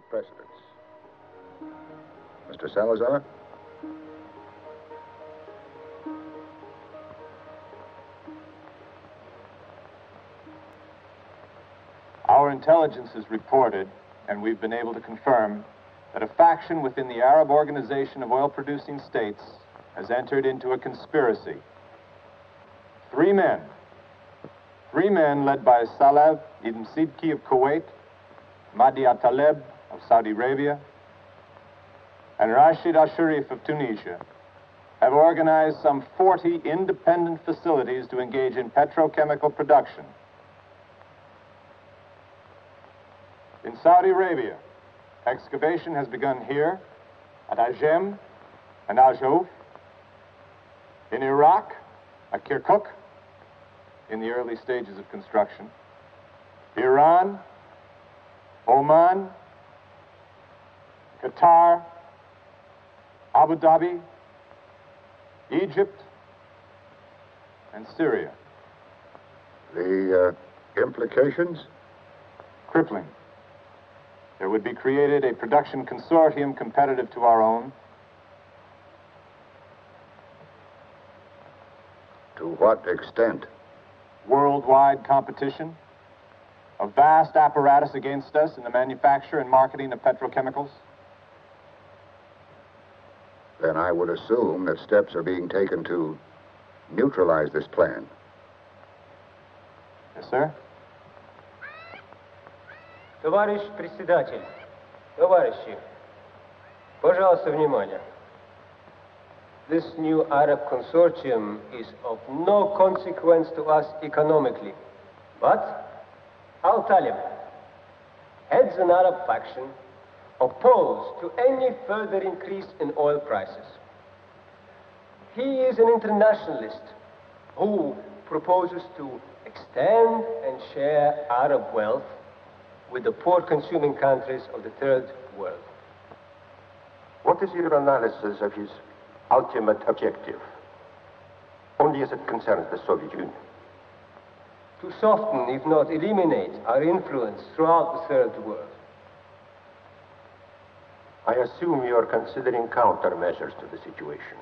precedence. Mr. Salazar? Our intelligence has reported, and we've been able to confirm, that a faction within the Arab Organization of Oil-Producing States has entered into a conspiracy. Three men led by Saleh ibn Sidki of Kuwait, Mahdi al-Taleb of Saudi Arabia, and Rashid al-Sharif of Tunisia, have organized some 40 independent facilities to engage in petrochemical production. In Saudi Arabia, excavation has begun here at Ajem and Al Jouf. In Iraq, at Kirkuk, in the early stages of construction. Iran, Oman, Qatar, Abu Dhabi, Egypt, and Syria. The implications? Crippling. There would be created a production consortium competitive to our own. To what extent? Worldwide competition. A vast apparatus against us in the manufacture and marketing of petrochemicals. Then I would assume that steps are being taken to neutralize this plan. Yes, sir. Товарищ председатель, товарищи, пожалуйста, внимание. This new Arab consortium is of no consequence to us economically. But Al-Talib heads an Arab faction opposed to any further increase in oil prices. He is an internationalist who proposes to extend and share Arab wealth with the poor consuming countries of the third world. What is your analysis of his ultimate objective, only as it concerns the Soviet Union? To soften, if not eliminate, our influence throughout the third world. I assume you are considering countermeasures to the situation.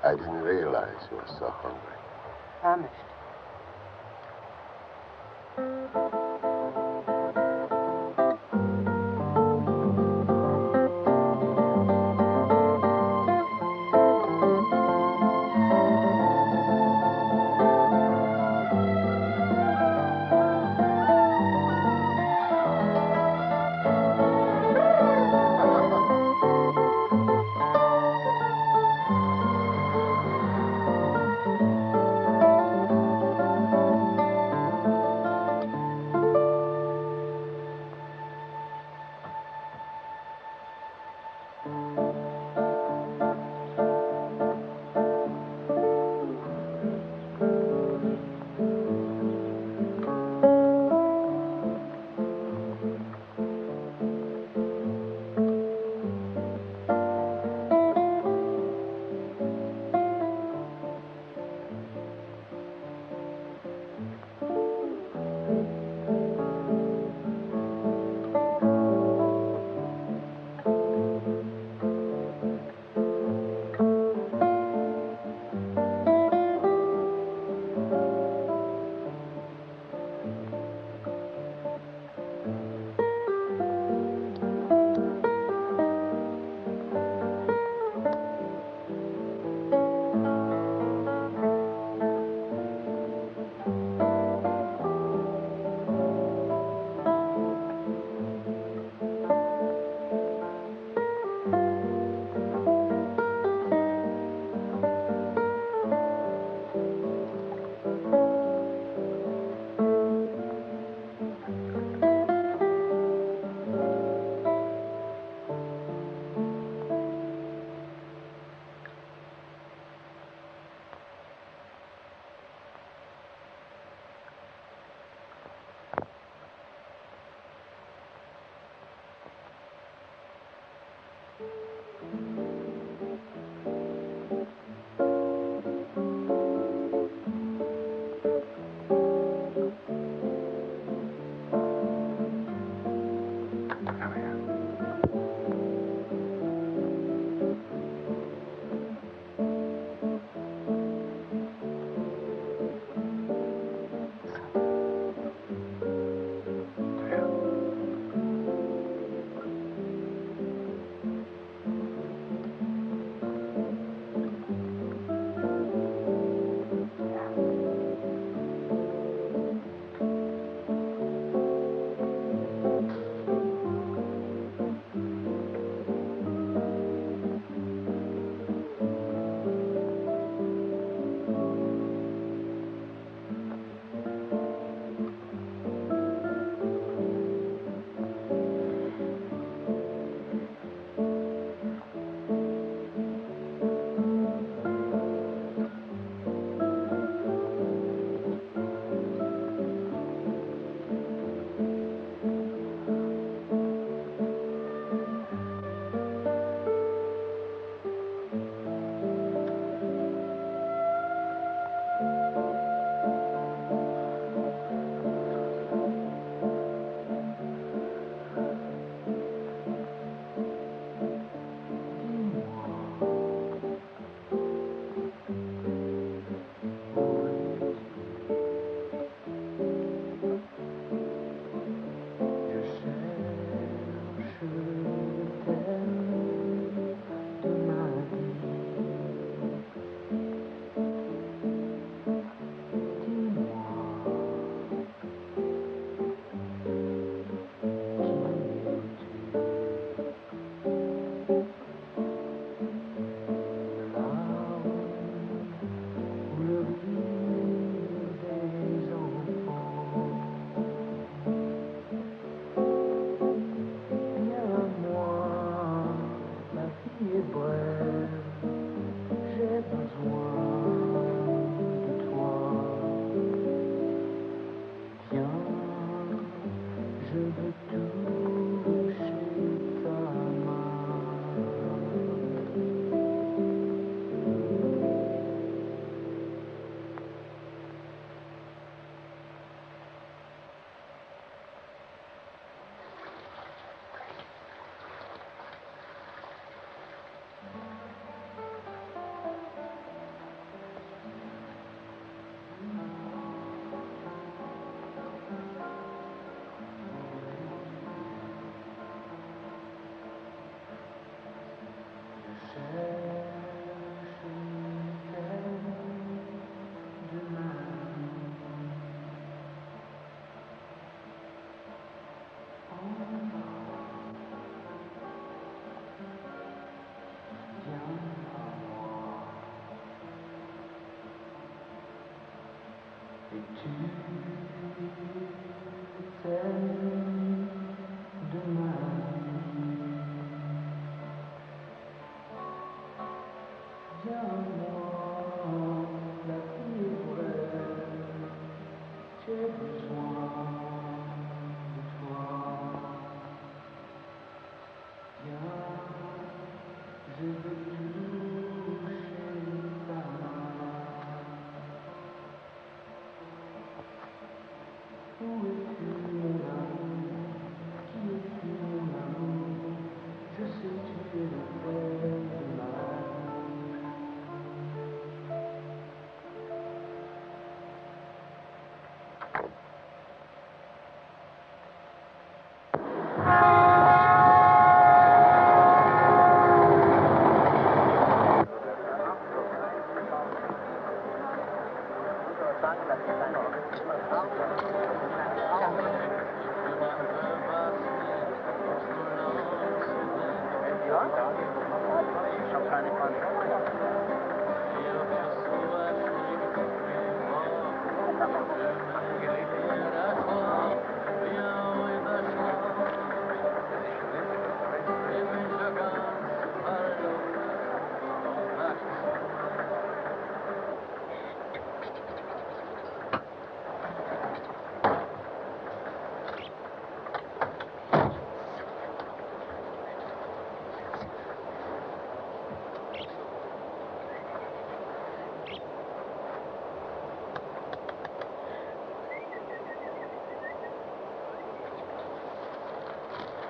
I didn't realize you were so hungry. Famished.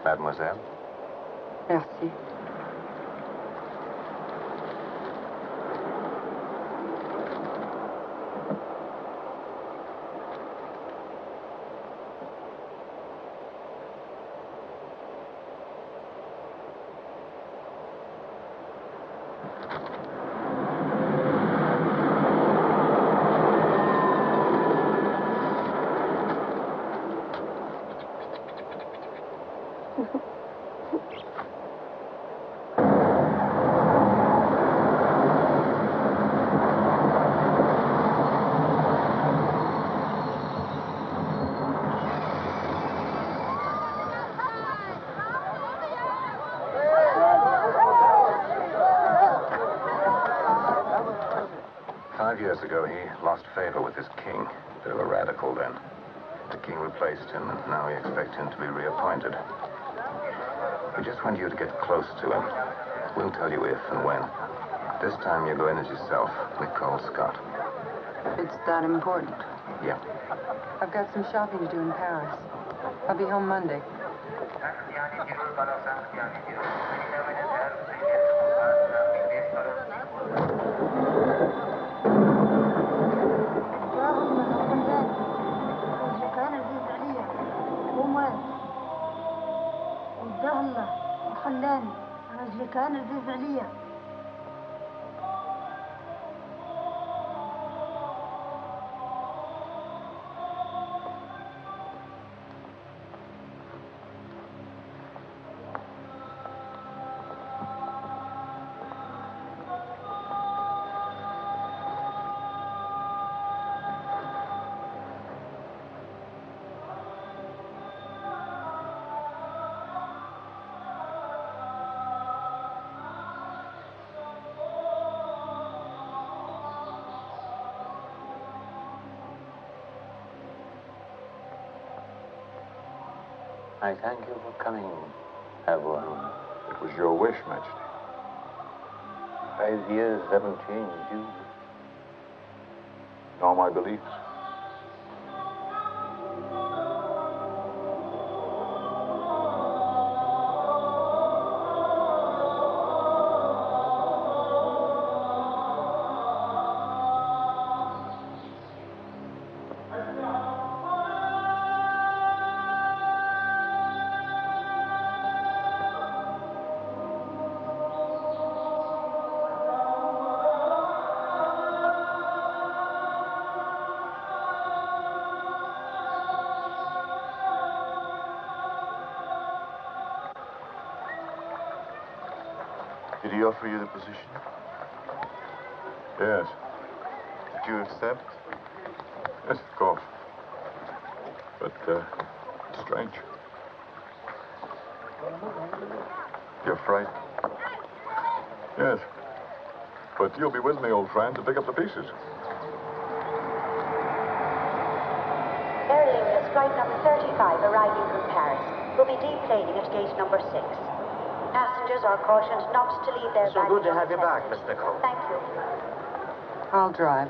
Mademoiselle? Merci. Years ago, he lost favor with his king. Bit of a radical then. The king replaced him, and now we expect him to be reappointed. We just want you to get close to him. We'll tell you if and when. This time you go in as yourself, Nicole Scott. It's that important? Yeah. I've got some shopping to do in Paris. I'll be home Monday. خلاني رجلي كان عزيز عليا. I thank you for coming, everyone. It was your wish, Majesty. 5 years haven't changed you. Nor my beliefs. Did he offer you the position? Yes. Did you accept? Yes, of course. But, it's strange. You're frightened? Yes. But you'll be with me, old friend, to pick up the pieces. Air Lingus, flight number 35, arriving from Paris, will be deplaning at gate number 6. Passengers are cautioned not to leave their So baggage good to have you back, unattended. Miss Nicole. Thank you. I'll drive.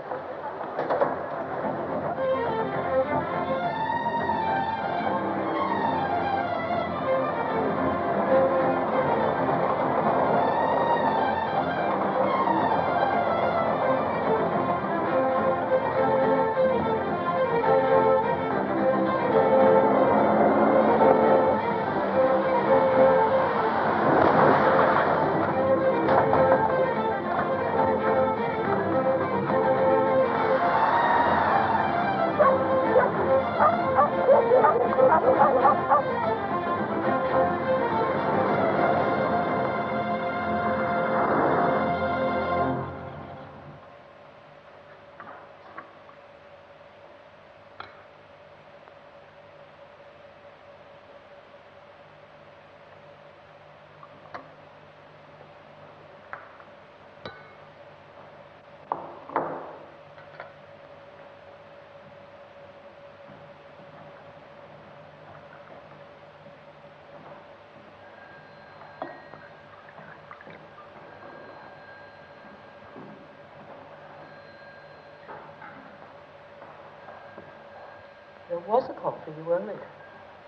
There was a call for you earlier.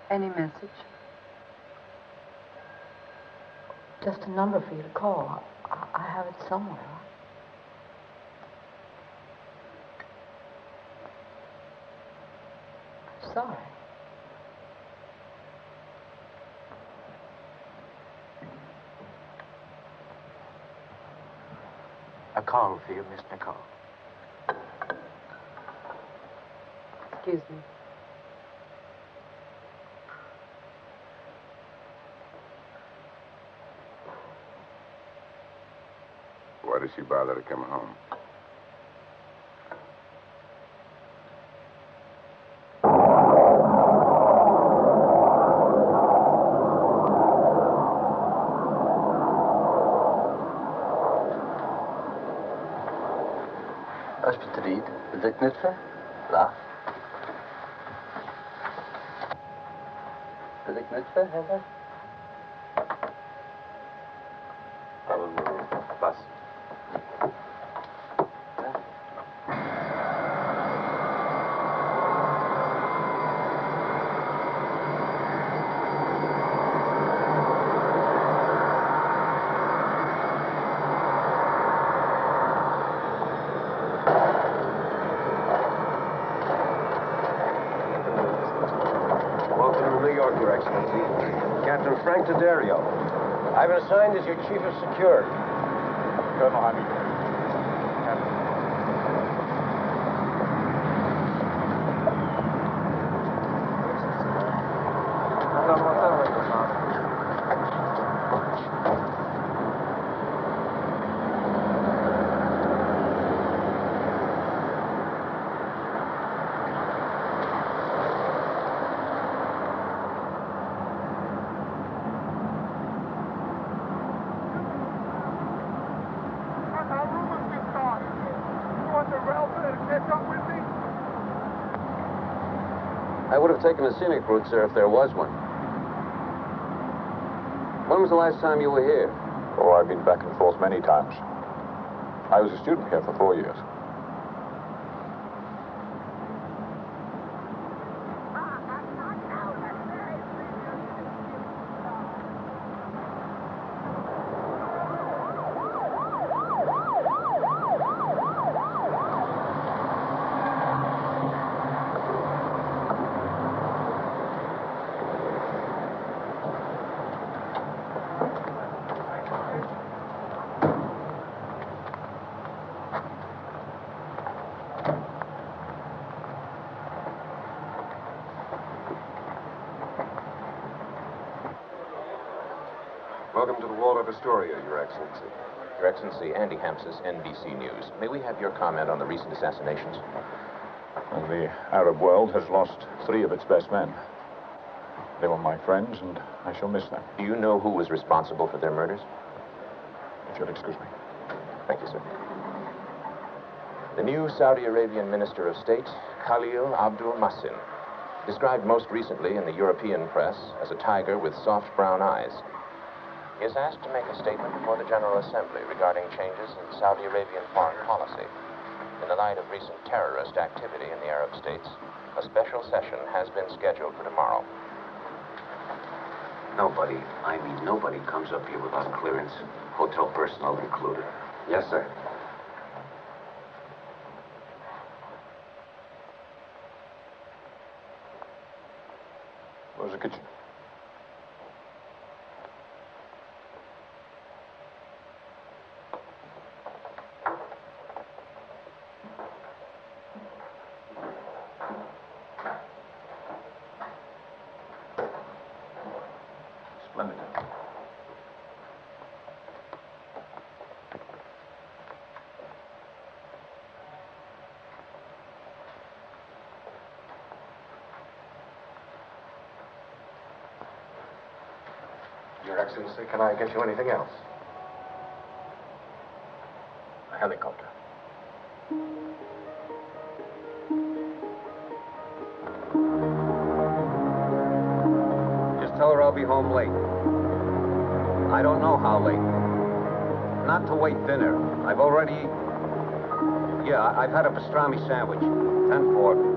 Any message? Just a number for you to call. I have it somewhere. I'm sorry. A call for you, Miss Nicole. Excuse me. Why does she bother to come home? Alsjeblieft, wil ik knutsen? Laag. Wil ik knutsen, Heather? Bus. Captain Frank D'Addario. I've been assigned as your chief of security. Colonel Honey. I would have taken a scenic route, sir, if there was one. When was the last time you were here? Oh, I've been back and forth many times. I was a student here for 4 years. Welcome to the Wall of Astoria, Your Excellency. Your Excellency, Andy Hampsis, NBC News. May we have your comment on the recent assassinations? And the Arab world has lost 3 of its best men. They were my friends, and I shall miss them. Do you know who was responsible for their murders? If you'll excuse me. Thank you, sir. The new Saudi Arabian Minister of State, Khalil Abdul Masin, described most recently in the European press as a tiger with soft brown eyes. He is asked to make a statement before the General Assembly regarding changes in Saudi Arabian foreign policy. In the light of recent terrorist activity in the Arab states, a special session has been scheduled for tomorrow. Nobody comes up here without clearance. Hotel personnel included. Yes, sir. Where's the kitchen? Splendid. Your Excellency, can I get you anything else? A helicopter. Just tell her I'll be home late. I don't know how late. Not to wait dinner. I've already eaten. Yeah, I've had a pastrami sandwich. 10-4.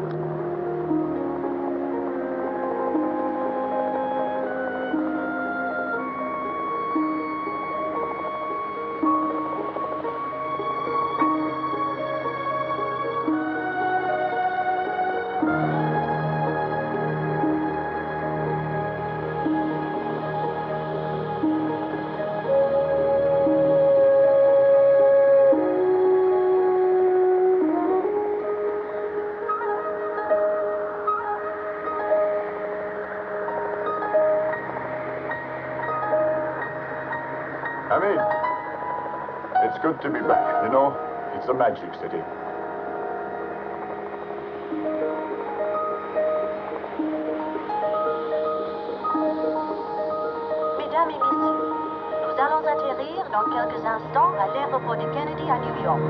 It's good to be back. You know, it's a magic city. Mesdames et messieurs, nous allons atterrir dans quelques instants à l'aéroport de Kennedy à New York.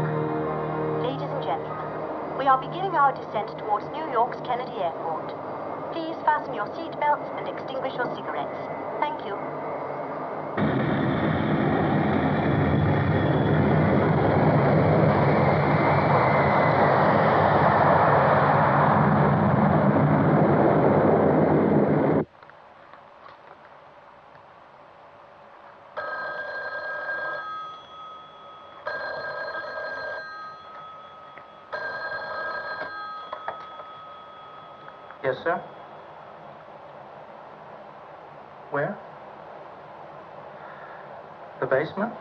Ladies and gentlemen, we are beginning our descent towards New York's Kennedy Airport. Please fasten your seatbelts and extinguish your cigarettes. Thank you. Yes, sir. Where? The basement?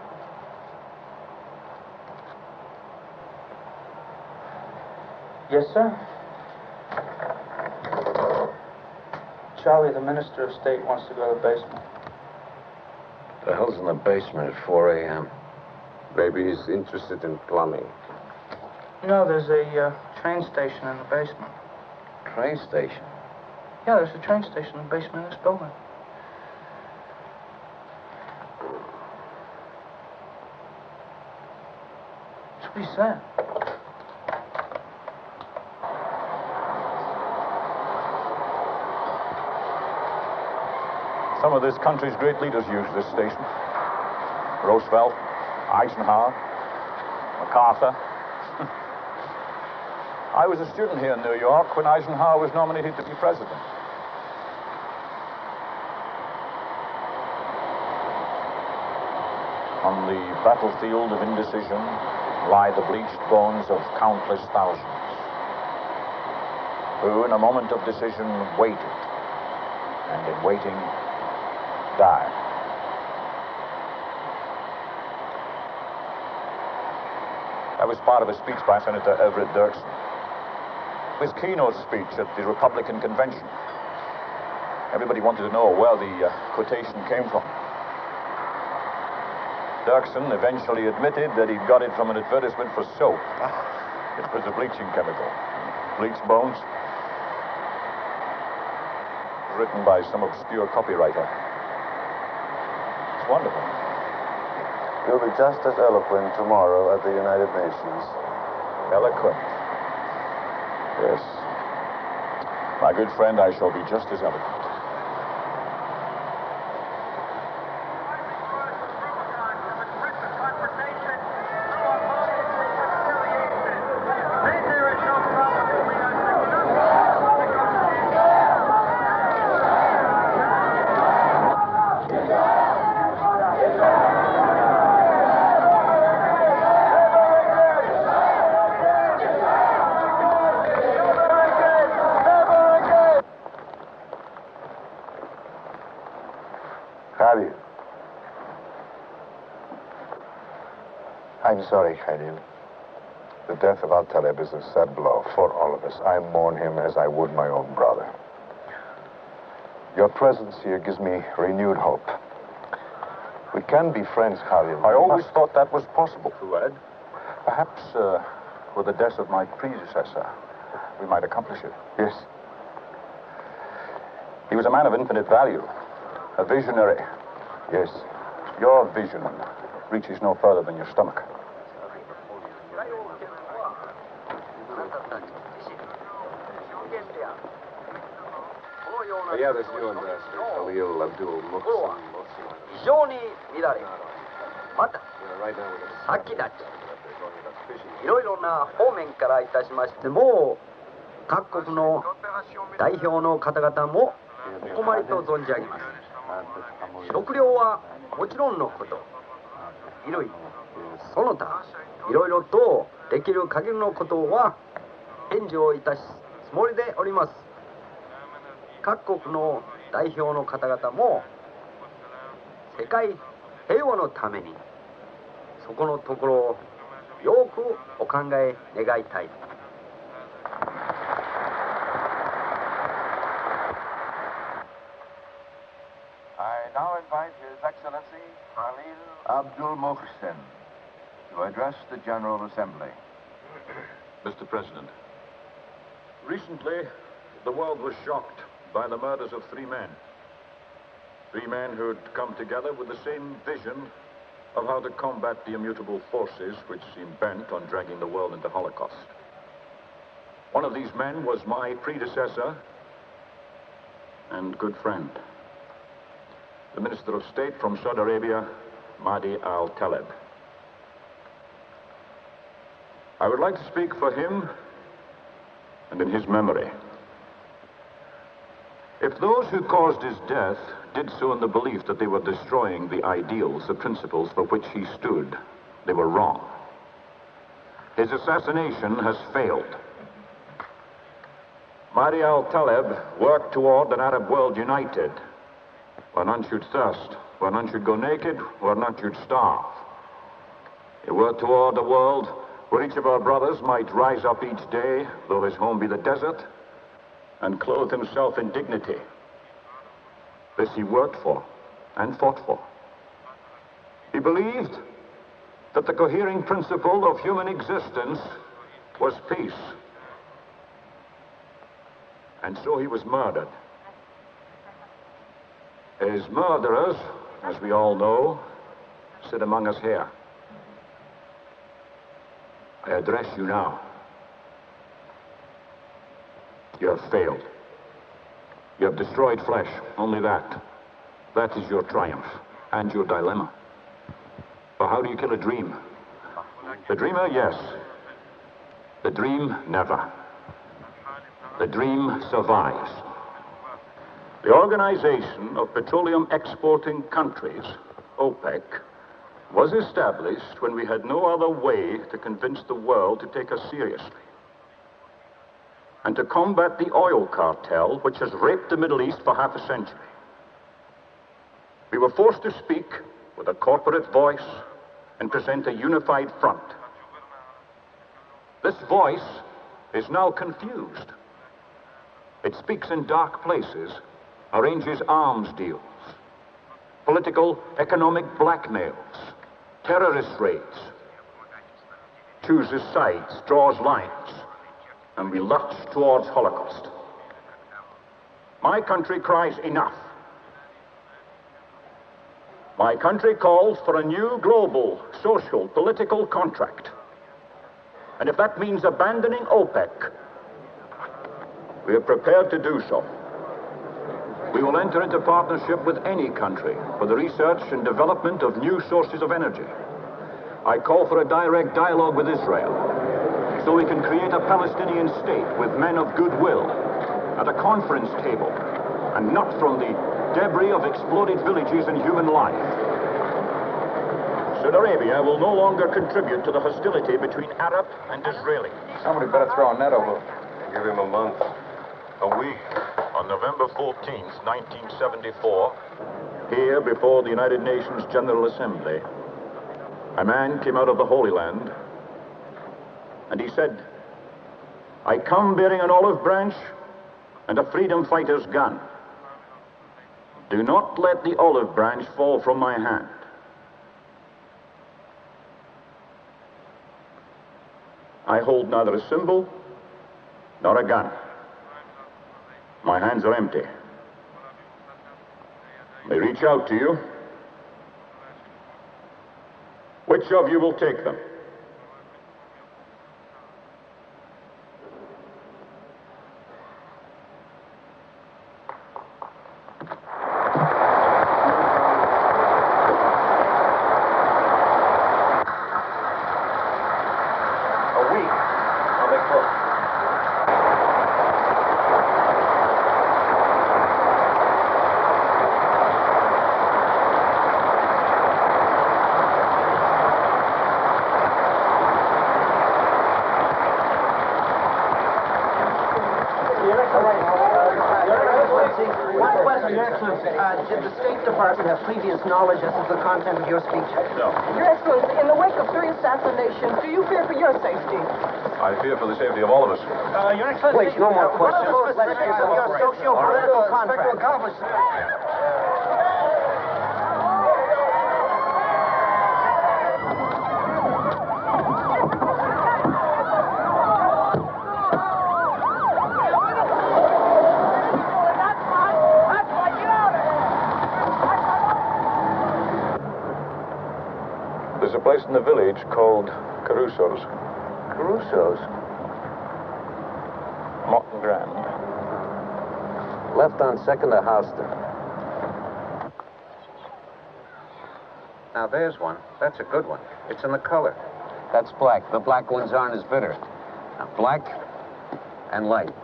Yes, sir. Charlie, the Minister of State, wants to go to the basement. The hell's in the basement at 4 a.m.? Maybe he's interested in plumbing. No, there's a train station in the basement. Train station? Yeah, there's a train station in the basement of this building. That's what he said. Some of this country's great leaders use this station. Roosevelt, Eisenhower, MacArthur. I was a student here in New York when Eisenhower was nominated to be president. On the battlefield of indecision lie the bleached bones of countless thousands who, in a moment of decision, waited, and in waiting, died. That was part of a speech by Senator Everett Dirksen. His keynote speech at the Republican convention. Everybody wanted to know where the quotation came from. Dirksen eventually admitted that he'd got it from an advertisement for soap. It was a bleaching chemical. Bleached bones. written by some obscure copywriter. It's wonderful. You'll be just as eloquent tomorrow at the United Nations. Eloquent. Yes. My good friend, I shall be just as eloquent. Khalil. I'm sorry, Khalil. The death of Al-Taleb is a sad blow for all of us. I mourn him as I would my own brother. Your presence here gives me renewed hope. We can be friends, Khalil. I always thought that was possible, Fuad. Perhaps with the death of my predecessor, we might accomplish it. Yes. He was a man of infinite value, a visionary. Yes. Your vision reaches no further than your stomach. Yeah, this new ambassador, Khalil Abdul Muhsin. 非常に乱れ、また Right now we're 先立ちいろいろな方面からいたしましても各国の代表の方々もお困りと存じ上げます。食料はもちろんのこと衣類その他いろいろとできる限りのことは援助をいたすつもりでおります。各国の代表の方々も世界平和のためにそこのところをよくお考え願いたい。I now invite His Excellency Khalil Abdul Muhsin to address the General Assembly. Mr. President, recently the world was shocked by the murders of three men. Three men who'd come together with the same vision of how to combat the immutable forces which seem bent on dragging the world into Holocaust. One of these men was my predecessor and good friend, the Minister of State from Saudi Arabia, Mahdi Al-Taleb. I would like to speak for him and in his memory. If those who caused his death did so in the belief that they were destroying the ideals, the principles for which he stood, they were wrong. His assassination has failed. Mahdi al-Taleb worked toward an Arab world united, where none should thirst, where none should go naked, where none should starve. He worked toward a world where each of our brothers might rise up each day, though his home be the desert, and clothe himself in dignity. This he worked for and fought for. He believed that the cohering principle of human existence was peace. And so he was murdered. His murderers, as we all know, sit among us here. I address you now. You have failed. You have destroyed flesh, only that. That is your triumph and your dilemma. For how do you kill a dream? The dreamer, yes. The dream, never. The dream survives. The Organization of Petroleum Exporting Countries, OPEC, was established when we had no other way to convince the world to take us seriously, and to combat the oil cartel which has raped the Middle East for half a century. We were forced to speak with a corporate voice and present a unified front. This voice is now confused. It speaks in dark places, arranges arms deals, political, economic blackmails, terrorist raids, chooses sides, draws lines, and we lurch towards Holocaust. My country cries enough. My country calls for a new global, social, political contract. And if that means abandoning OPEC, we are prepared to do so. We will enter into partnership with any country for the research and development of new sources of energy. I call for a direct dialogue with Israel, so we can create a Palestinian state with men of goodwill at a conference table, and not from the debris of exploded villages and human life. Saudi Arabia will no longer contribute to the hostility between Arab and Israeli. Somebody better throw a net over. Give him a month. A week. On November 14th, 1974, here before the United Nations General Assembly, a man came out of the Holy Land, and he said, "I come bearing an olive branch and a freedom fighter's gun. Do not let the olive branch fall from my hand." I hold neither a symbol nor a gun. My hands are empty. They reach out to you. Which of you will take them? A week. I'll make both. One question, Your Excellency. Did the State Department have previous knowledge as to the content of your speech? No. Your Excellency, in the wake of three assassinations, do you fear for your safety? I fear for the safety of all of us. Your Excellency. Please, no more questions. What are the specifics of your socio-political contract? There's a place in the village called Caruso's. Caruso's? Morton Grand. Left on 2nd to Houston. Now, there's one. That's a good one. It's in the color. That's black. The black ones aren't as bitter. Now, black and light.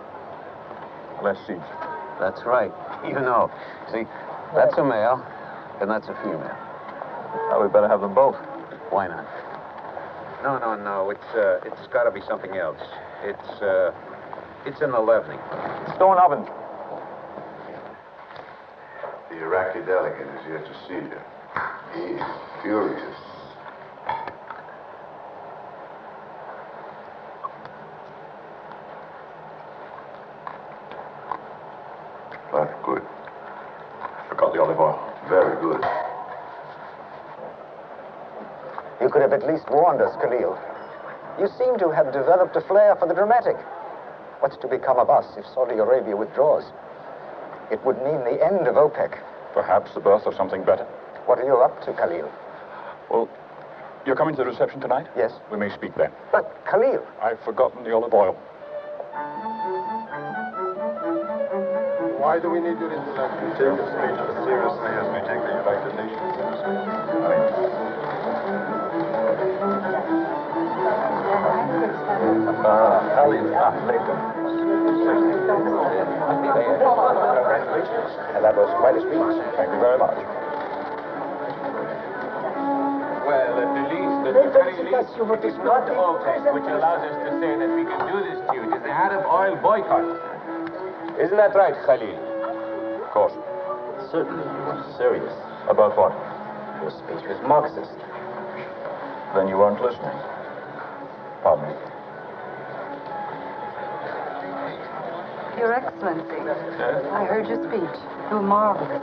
Less seeds. That's right. You know. See, that's a male, and that's a female. Well, we better have them both. Why not? No. It's got to be something else. It's in the leavening. Stone oven. The Iraqi delegate is here to see you. He is furious. That's good. Forgot the olive oil. Very good. You could have at least warned us, Khalil. You seem to have developed a flair for the dramatic. What's to become of us if Saudi Arabia withdraws? It would mean the end of OPEC. Perhaps the birth of something better. What are you up to, Khalil? Well, you're coming to the reception tonight? Yes. We may speak then. But, Khalil... I've forgotten the olive oil. Why do we need your intellect? You take the speech as seriously as we take the United Nations seriously. And that was quite a speech. Thank you very much. Well, at the least, at the very least, it's not OPEC which allows us to say that we can do this to you. It is the Arab oil boycott. Isn't that right, Khalil? Of course. Certainly, you were serious. About what? Your speech was Marxist. Then you weren't listening. Pardon me. Your Excellency. Yes? I heard your speech. You were marvelous.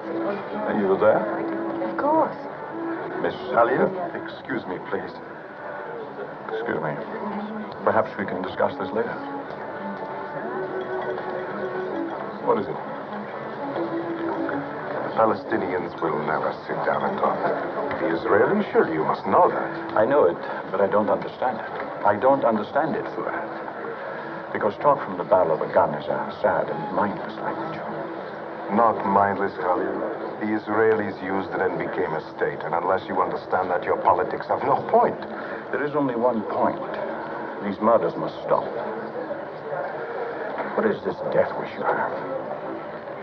And you were there? Of course. Miss Alia, excuse me, please. Excuse me. Perhaps we can discuss this later. What is it? Palestinians will never sit down and talk. The Israelis, surely you must know that. I know it, but I don't understand it. I don't understand it, Fuad. Because talk from the barrel of a gun is a sad and mindless language. Not mindless, Khalil. The Israelis used it and became a state, and unless you understand that, your politics have no point. There is only one point. These murders must stop. What is this death wish you have?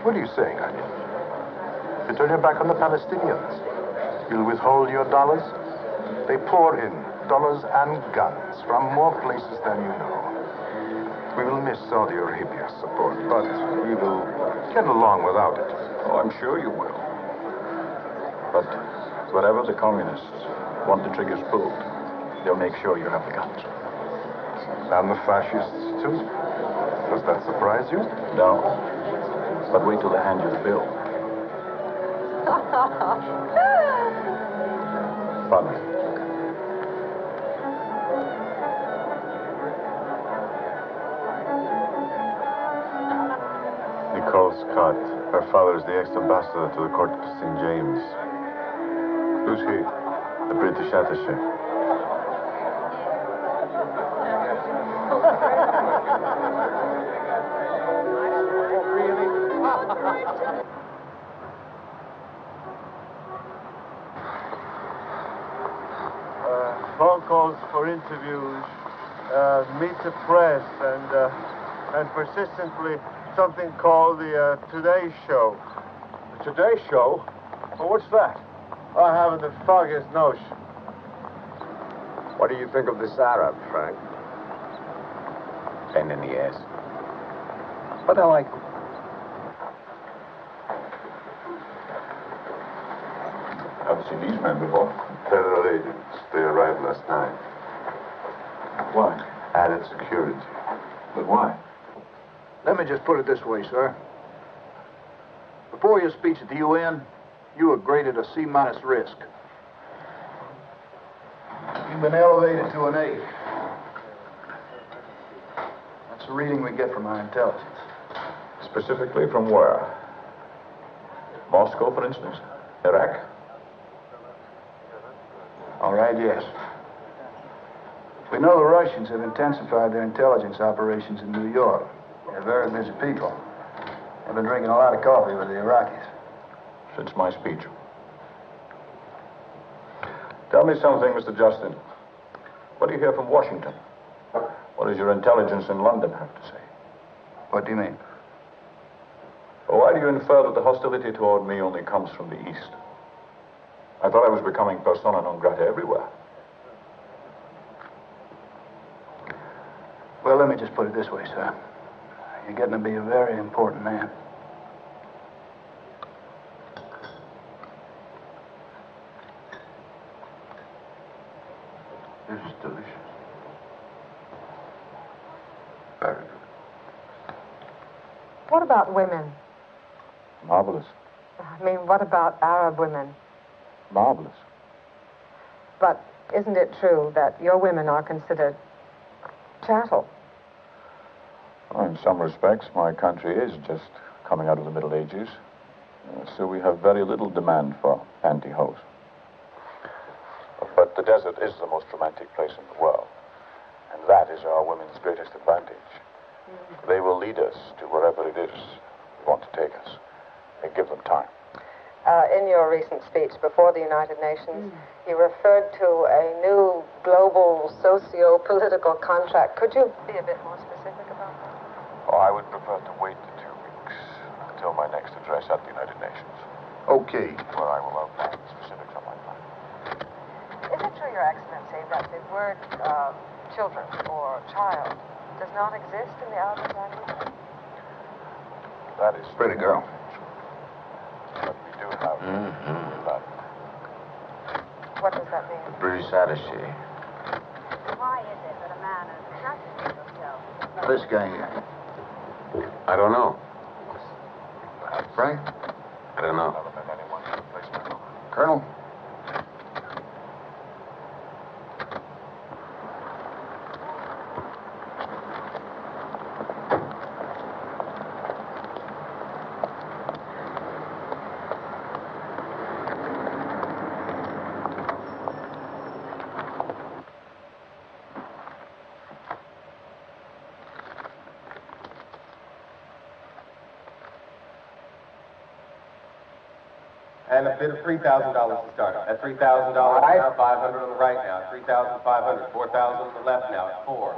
What are you saying, Anya? You turn your back on the Palestinians. You'll withhold your dollars? They pour in dollars and guns from more places than you know. We will miss Saudi Arabia's support, but we will get along without it. Oh, I'm sure you will. But wherever the communists want the triggers pulled, they'll make sure you have the guns. And the fascists, too? Does that surprise you? No. But wait till they hand you the bill. Fun. Nicole Scott. Her father is the ex-ambassador to the court of St. James. Who's he? The British attaché. Phone calls for interviews, meet the press, and persistently something called the Today Show. The Today Show? Well, what's that? I haven't the foggiest notion. What do you think of this Arab, Frank? Pain in the ass. But I like him. Haven't seen these men before. Federal agents. They arrived last night. Why? Added security. But why? Let me just put it this way, sir. Before your speech at the UN, you were graded a C- risk. You've been elevated to an A. That's the reading we get from our intelligence. Specifically from where? Moscow, for instance? Iraq? All right, yes. We know the Russians have intensified their intelligence operations in New York. They're very busy people. They've been drinking a lot of coffee with the Iraqis. Since my speech. Tell me something, Mr. Justin. What do you hear from Washington? What does your intelligence in London have to say? What do you mean? Well, why do you infer that the hostility toward me only comes from the East? I thought I was becoming persona non grata everywhere. Well, let me just put it this way, sir. You're getting to be a very important man. This is delicious. Very good. What about women? Marvelous. I mean, what about Arab women? Marvelous. But isn't it true that your women are considered chattel? Well, in some respects, my country is just coming out of the Middle Ages. So we have very little demand for pantyhose. But the desert is the most romantic place in the world. And that is our women's greatest advantage. They will lead us to wherever it is they want to take us. And give them time. In your recent speech before the United Nations, you referred to a new global socio-political contract. Could you be a bit more specific about that? Oh, I would prefer to wait the 2 weeks until my next address at the United Nations. Okay. Where I will outline the specifics of my plan. Is it true, Your Excellency, that the word children or child does not exist in the Arabic language? That is pretty girl. But we do have that. What does that mean? British attaché. Why is it that a man is attracted to himself? This guy here. I don't know. Frank? I don't know. Colonel? And a bid of $3,000 to start. At $3,000 now, 500 on the right now. At 3,500, 4,000 on the left now. At 4.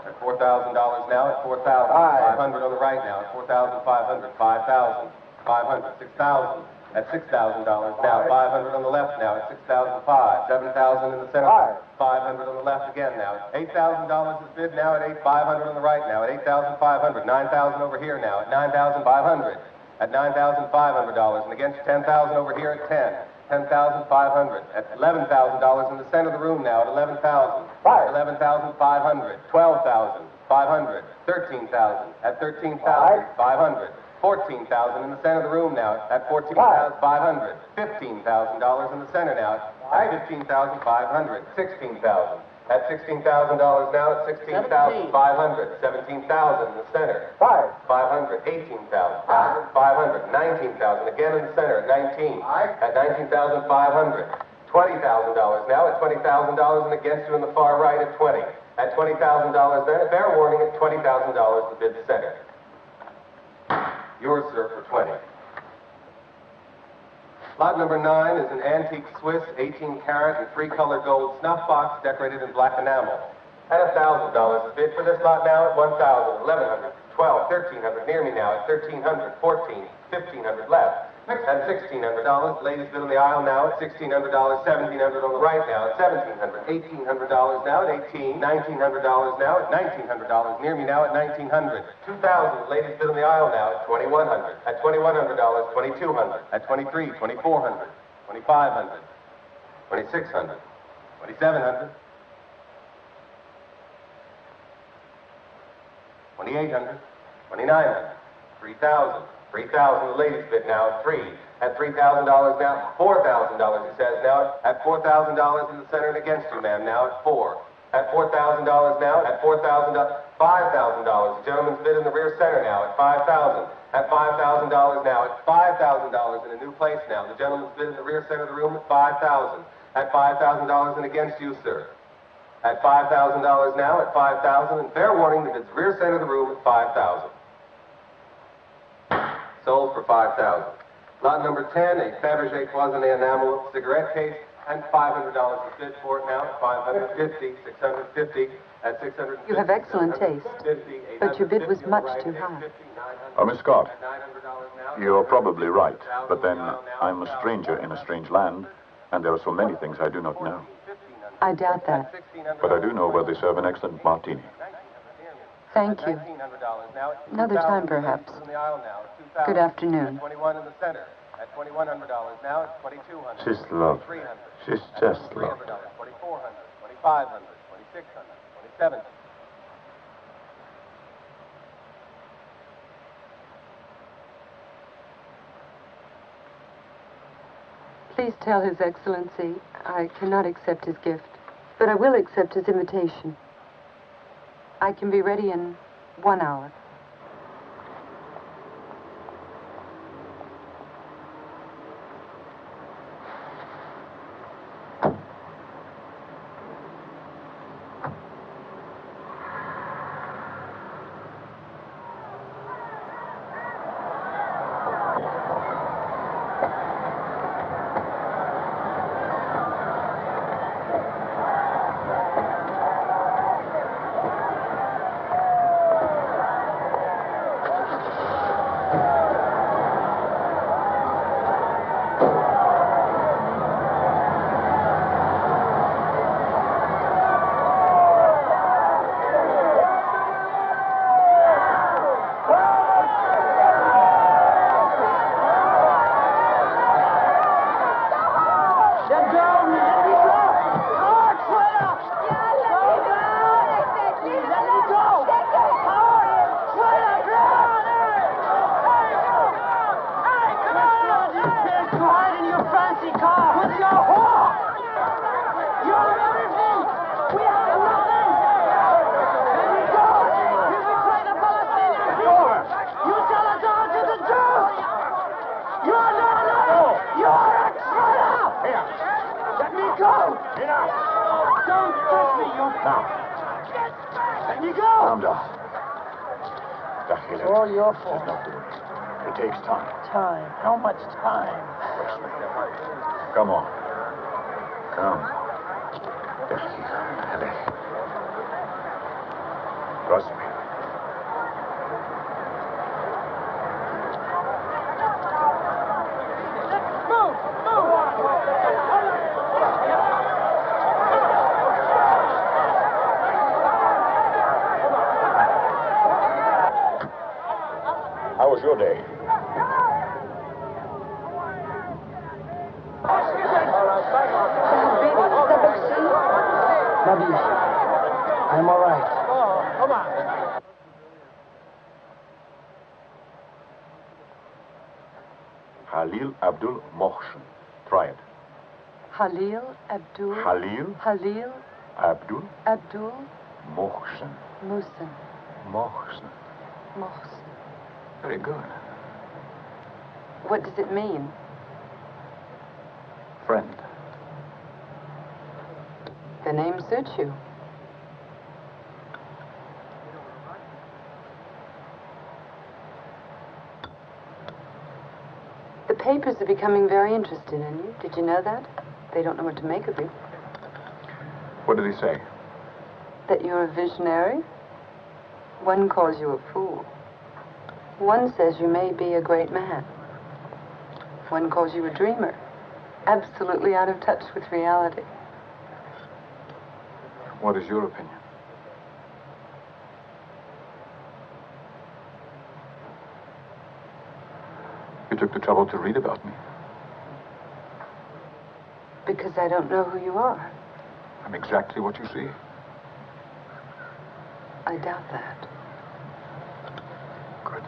At $4,000 now. At 4,000. 500 on the right now. At 4,500. 5,000. 500. 6,000. At $6,000 now. 500 on the left now. At 6,005. 7,000 in the center. 500 on the left again now. $8,000 is bid now at 8,500 on the right now. At 8,500. 9,000 over here now. At 9,500. At $9,500, and against 10,000 over here at 10. 10,500. At $11,000 in the center of the room now. At 11,000. 11,500. 12,000. 500. 13,000. At 13,500. 14,000 in the center of the room now. At 14,500. $15,000 in the center now. At 15,500. 16,000. At $16,000 now, at 16,500. 17,000 in the center. 500. 18,000. 500. 19,000 again in the center at 19. At 19,500. $20,000 now at $20,000 and against you in the far right at 20. At $20,000 then, fair warning at $20,000 the bid center. Yours, sir, for 20. Lot number 9 is an antique Swiss 18-karat and 3-color gold snuff box decorated in black enamel. At $1,000 is bid for this lot now at 1,000, 1,100, 12, 1,300 near me now at 1,300, 14, 1,500 left. At $1,600, ladies bid on the aisle now at $1,600, 1,700 on the right now at $1,700, $1,800 now at $18, $1,900 now at $1,900 near me now at $1,900, 2,000, ladies bid on the aisle now at $2,100, at $2,100, $2,200, at $2,300, $2,400, $2,500, $2,600, $2,700, $2,800, $2,900, $3,000. 3,000, the ladies bid now at 3. At $3,000 now, $4,000, he says now. At $4,000 in the center and against you, ma'am, now at 4. At $4,000 now, at $4,000, $5,000. The gentleman's bid in the rear center now at 5,000. At $5,000 now, at $5,000 in a new place now. The gentleman's bid in the rear center of the room at 5,000. At $5,000 and against you, sir. At $5,000 now, at 5,000, and fair warning that it's rear center of the room at 5,000. Sold for $5,000. Lot number 10, a Fabergé cloisonné enamel cigarette case, and $500 is bid for it now. 550, 650, at 650. You have excellent taste, but your bid was much too high. Miss Scott, you're probably right, but then I'm a stranger in a strange land, and there are so many things I do not know. I doubt that. But I do know where they serve an excellent martini. Thank you. Another time, perhaps. Good afternoon. 21 in the center. At $2,100 now, it's $2,200. She's lovely. She's just lovely. $2,400, $2,500, $2,600, $2,700. Please tell His Excellency I cannot accept his gift, but I will accept his invitation. I can be ready in 1 hour. Calm down. It's all your fault. It takes time. Time? How much time? Come on. Come. Trust me. How was your day? I'm all right. Oh, come on. Khalil Abdul Mohsen. Try it. Khalil Abdul. Khalil Khalil Abdul Abdul Mohsen. Musin. Mohsen. Mohsen. Very good. What does it mean? Friend. The name suits you. The papers are becoming very interested in you. Did you know that? They don't know what to make of you. What did he say? That you're a visionary. One calls you a fool. One says you may be a great man. One calls you a dreamer. Absolutely out of touch with reality. What is your opinion? You took the trouble to read about me. Because I don't know who you are. I'm exactly what you see. I doubt that. Good.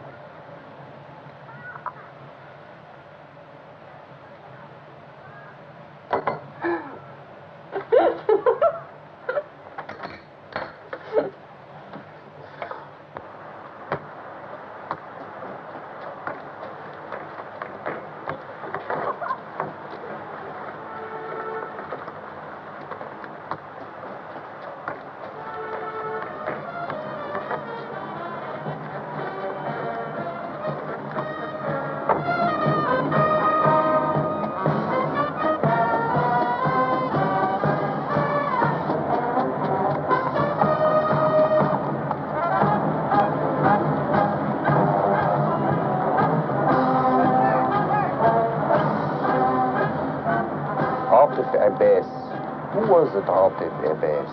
Who was it, Altif Ebes?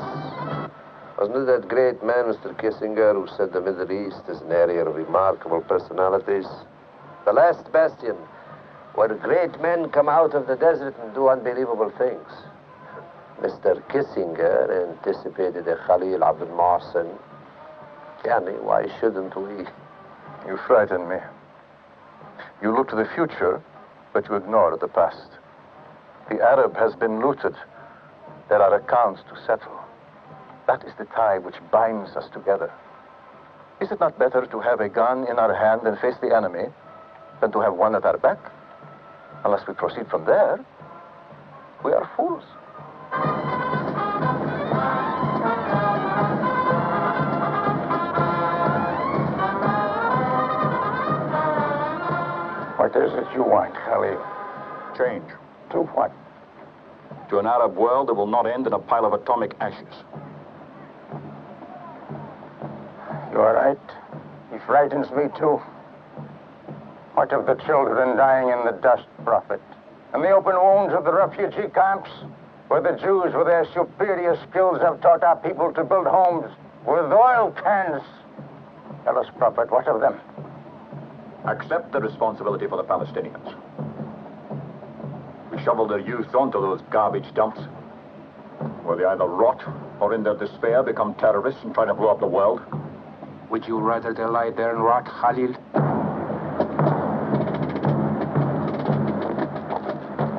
Wasn't it that great man, Mr. Kissinger, who said the Middle East is an area of remarkable personalities? The last bastion, where great men come out of the desert and do unbelievable things. Mr. Kissinger anticipated a Khalil Abdul Mohsen. Yani, why shouldn't we? You frighten me. You look to the future, but you ignore the past. The Arab has been looted. There are accounts to settle. That is the tie which binds us together. Is it not better to have a gun in our hand and face the enemy than to have one at our back? Unless we proceed from there, we are fools. What is it you want, Khalil? Change. To what? To an Arab world that will not end in a pile of atomic ashes. You're right. He frightens me, too. What of the children dying in the dust, Prophet? And the open wounds of the refugee camps, where the Jews, with their superior skills, have taught our people to build homes with oil cans? Tell us, Prophet, what of them? Accept the responsibility for the Palestinians. We shovel their youth onto those garbage dumps, where they either rot or in their despair become terrorists and try to blow up the world. Would you rather they lie there and rot, Khalil?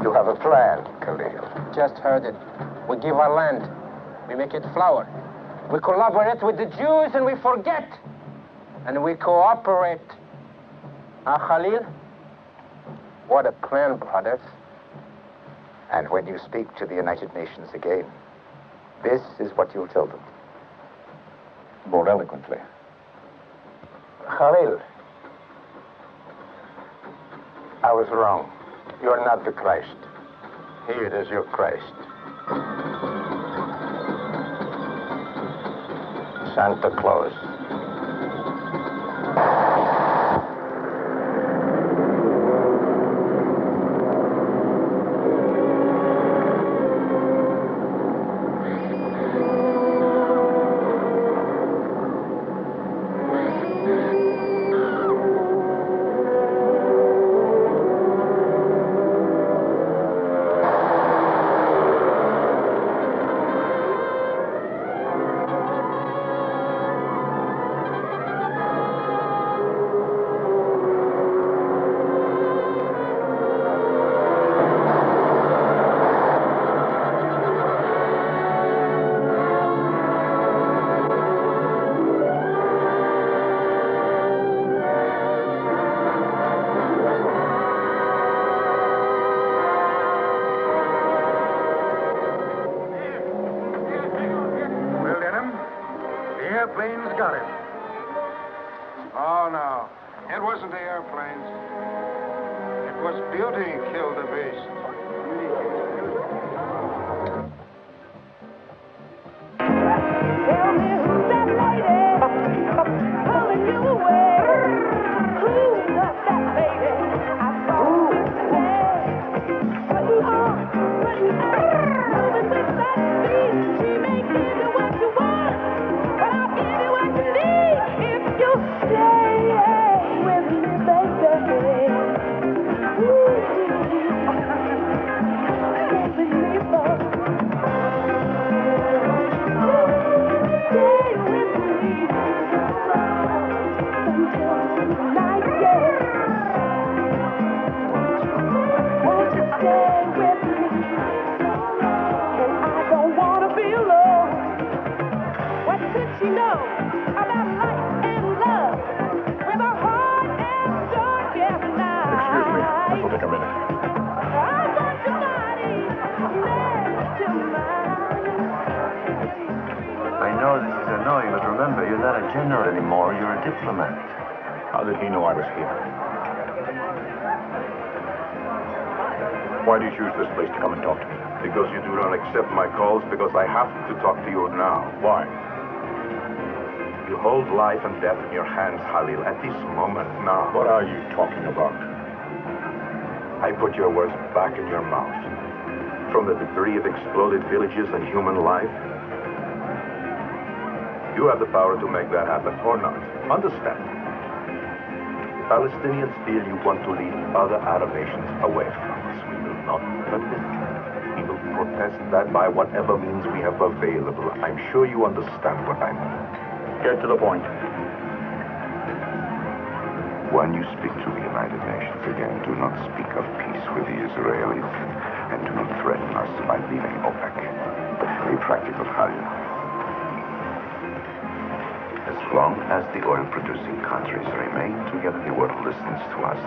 You have a plan, Khalil. Just heard it. We give our land. We make it flower. We collaborate with the Jews and we forget. And we cooperate. Khalil? What a plan, brothers. And when you speak to the United Nations again, this is what you'll tell them. More eloquently. Khalil, I was wrong. You are not the Christ. He it is your Christ. Santa Claus. airplanes got him. Oh, no. It wasn't the airplanes. It was beauty killed the beast. Tell me who's that lady pulling you away? Who's that lady I saw today? Moving with that speed, she may give you what you want, but I'll give you what you need if you stay with me, baby. Stay with me, love. She knows about life and love with her heart and soul every night. Excuse me, this will take a minute. I want your body next to mine. I know this is annoying, but remember, you're not a general anymore, you're a diplomat. How did he know I was here? Why do you choose this place to come and talk to me? Because you do not accept my calls, because I have to talk to you now. Why? You hold life and death in your hands, Khalil, at this moment now. What are you talking about? I put your words back in your mouth. From the debris of exploded villages and human life. You have the power to make that happen, or not. Understand? The Palestinians feel you want to lead other Arab nations away from us. We will not permit it. We will protest that by whatever means we have available. I'm sure you understand what I mean. Get to the point. When you speak to the United Nations again, do not speak of peace with the Israelis, and do not threaten us by leaving OPEC. Be practical, Khalil. As long as the oil-producing countries remain together, the world listens to us.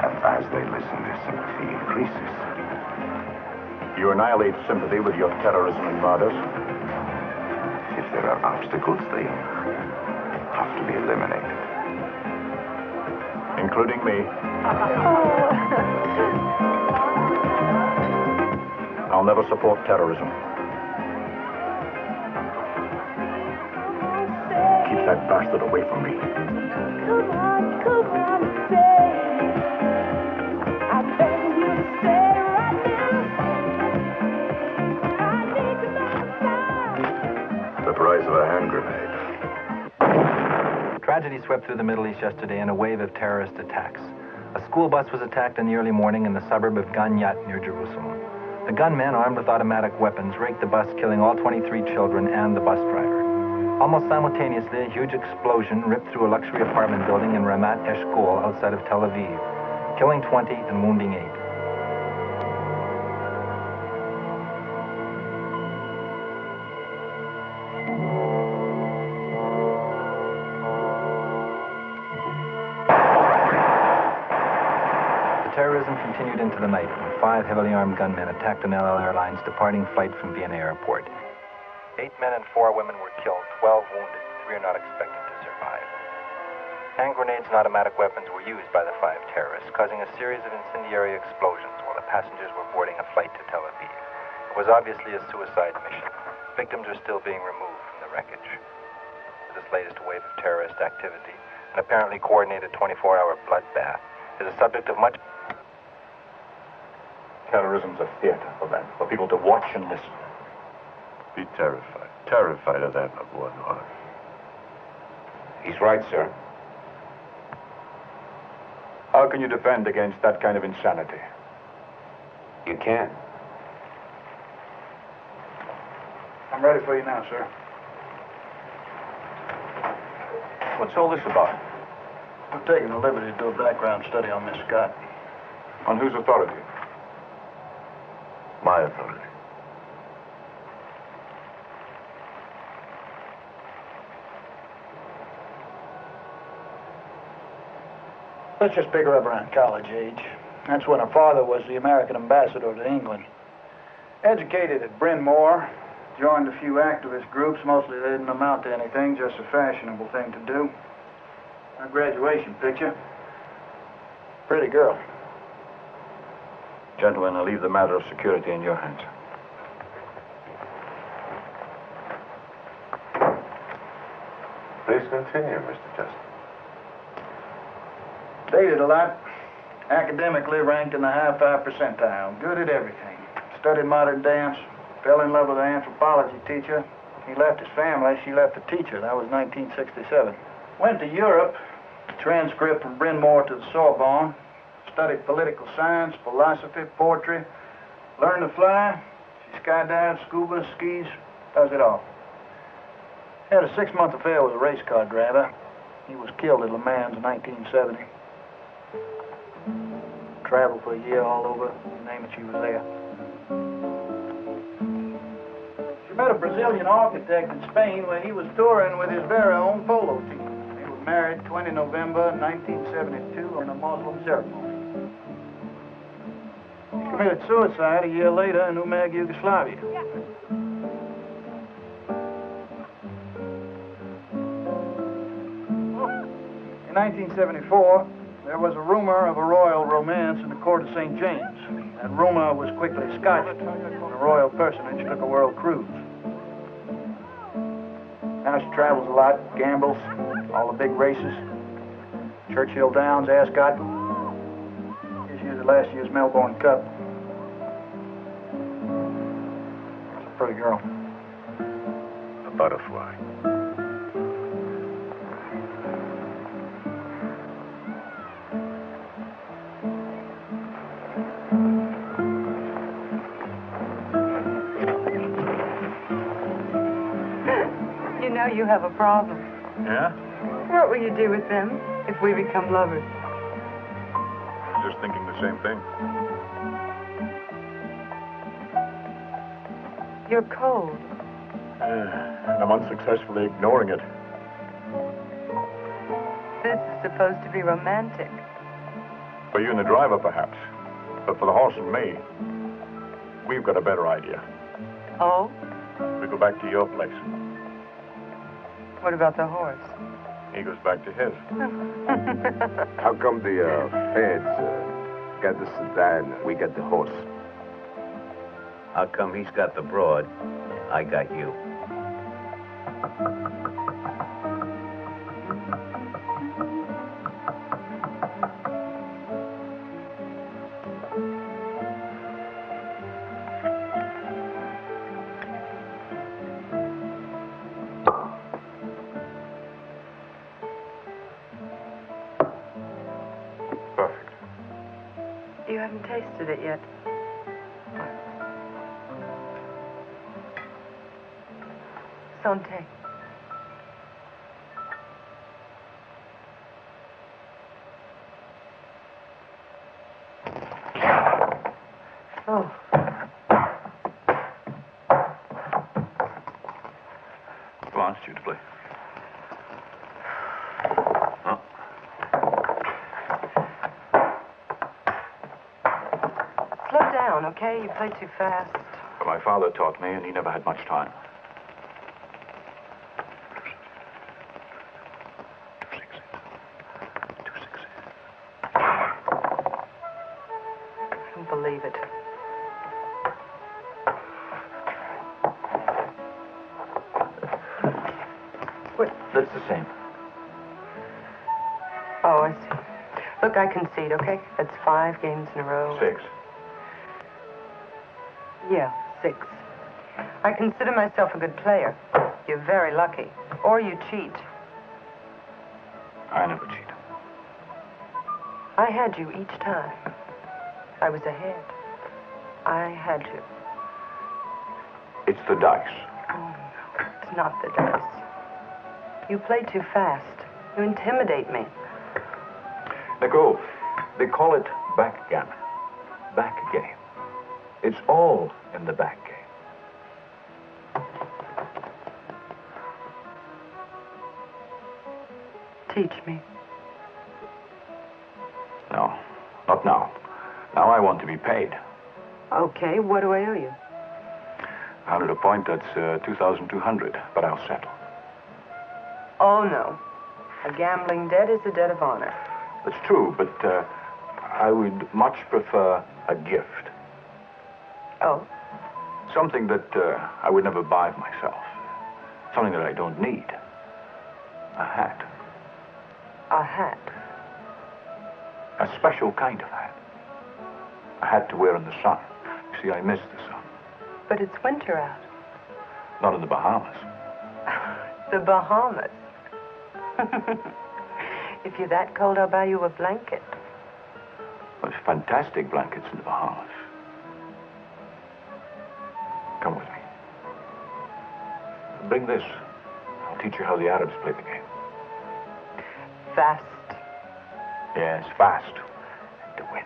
And as they listen, their sympathy increases. You annihilate sympathy with your terrorism and murders. If there are obstacles, they have to be eliminated. Including me. I'll never support terrorism. Keep that bastard away from me. Come on, stay. I'm begging you to stay right now. I need to know. The price of a hand grenade. Tragedy swept through the Middle East yesterday in a wave of terrorist attacks. A school bus was attacked in the early morning in the suburb of Ganyat near Jerusalem. The gunmen, armed with automatic weapons, raked the bus, killing all 23 children and the bus driver. Almost simultaneously, a huge explosion ripped through a luxury apartment building in Ramat Eshkol outside of Tel Aviv, killing 20 and wounding 8. Terrorism continued into the night when 5 heavily armed gunmen attacked an LL Airlines departing flight from Vienna Airport. 8 men and 4 women were killed, 12 wounded. 3 are not expected to survive. Hand grenades and automatic weapons were used by the 5 terrorists, causing a series of incendiary explosions while the passengers were boarding a flight to Tel Aviv. It was obviously a suicide mission. Victims are still being removed from the wreckage. This latest wave of terrorist activity, an apparently coordinated 24-hour bloodbath, is a subject of much... Terrorism's a theater for them, for people to watch and listen. Be terrified. Terrified of that, Abu Anwar. He's right, sir. How can you defend against that kind of insanity? You can. I'm ready for you now, sir. What's all this about? We've taken the liberty to do a background study on Miss Scott. On whose authority? My authority. Let's just pick her up around college age. That's when her father was the American ambassador to England. Educated at Bryn Mawr, joined a few activist groups. Mostly they didn't amount to anything, just a fashionable thing to do. Her graduation picture. Pretty girl. Gentlemen, I leave the matter of security in your hands. Please continue, Mr. Chester. Dated a lot. Academically ranked in the high 5 percentile. Good at everything. Studied modern dance. Fell in love with an anthropology teacher. He left his family. She left the teacher. That was 1967. Went to Europe. Transcript from Bryn Mawr to the Sorbonne. Studied political science, philosophy, poetry. Learned to fly. She skydives, scuba, skis, does it all. Had a 6-month affair with a race car driver. He was killed at Le Mans in 1970. Traveled for a year all over. You name it, she was there. She met a Brazilian architect in Spain where he was touring with his very own polo team. They were married 20 November 1972 in a Muslim ceremony. He committed suicide a year later in UMEG, Yugoslavia. In 1974, there was a rumor of a royal romance in the court of St. James. That rumor was quickly scotched when a royal personage took a world cruise. Now she travels a lot, gambles, all the big races. Churchill Downs, Ascot. This year's the last year's Melbourne Cup. It's a pretty girl. A butterfly. You know you have a problem. Yeah? What will you do with them if we become lovers? Just thinking the same thing. You're cold. And I'm unsuccessfully ignoring it. This is supposed to be romantic. For you and the driver, perhaps. But for the horse and me, we've got a better idea. Oh? We go back to your place. What about the horse? He goes back to his. How come the feds got the sedan, we got the horse? How come he's got the broad, I got you? You haven't tasted it yet. Santé. Oh. Come on, shoot to play. Slow down, okay? You play too fast. But my father taught me, and he never had much time. don't believe it. What? That's the same. Oh, I see. Look, I concede, okay? That's 5 games in a row. 6. Yeah, 6. I consider myself a good player. You're very lucky. Or you cheat. I never cheat. I had you each time. I was ahead. I had you. It's the dice. Oh, no, it's not the dice. You play too fast. You intimidate me. Nicole, they call it backgammon. Back game. It's all in the back game. Teach me. No, not now. Now I want to be paid. Okay, what do I owe you? 100 a point, that's 2,200, but I'll settle. Oh, no. A gambling debt is a debt of honor. That's true, but I would much prefer a gift. Oh? Something that I would never buy myself. Something that I don't need. A hat. A hat? A special kind of hat. A hat to wear in the sun. You see, I miss the sun. But it's winter out. Not in the Bahamas. The Bahamas? If you're that cold, I'll buy you a blanket. There's fantastic blankets in the Bahamas. Come with me. Bring this. I'll teach you how the Arabs play the game. Fast. Yes, fast. And to win.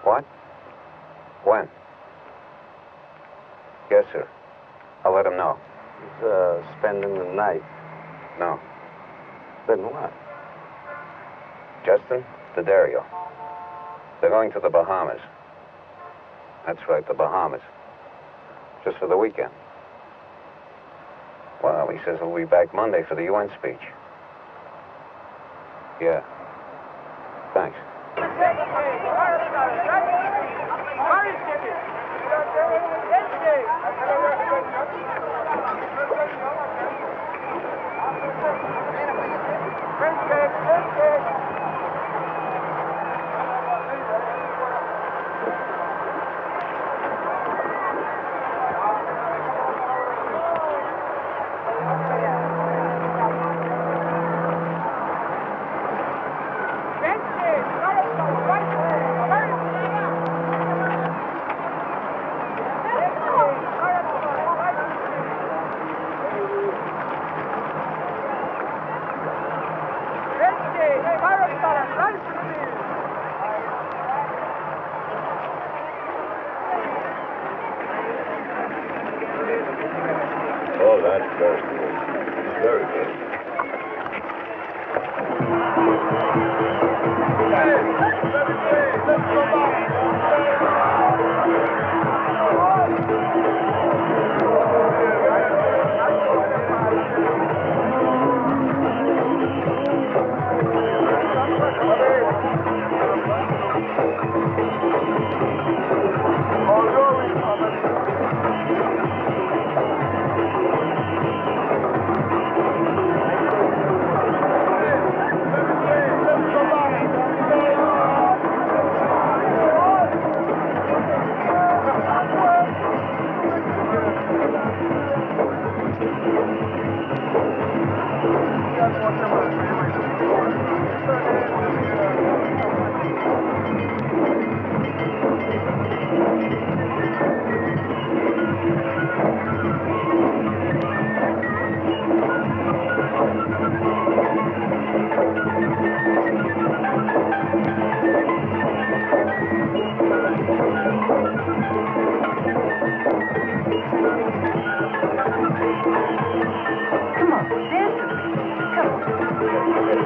What? When? Yes, sir. I'll let him know. He's spending the night. No. Then what? Justin, the Dario. They're going to the Bahamas. That's right, the Bahamas. Just for the weekend. Well, he says he'll be back Monday for the UN speech. Yeah. Thanks. Oh, that's very good. Very good.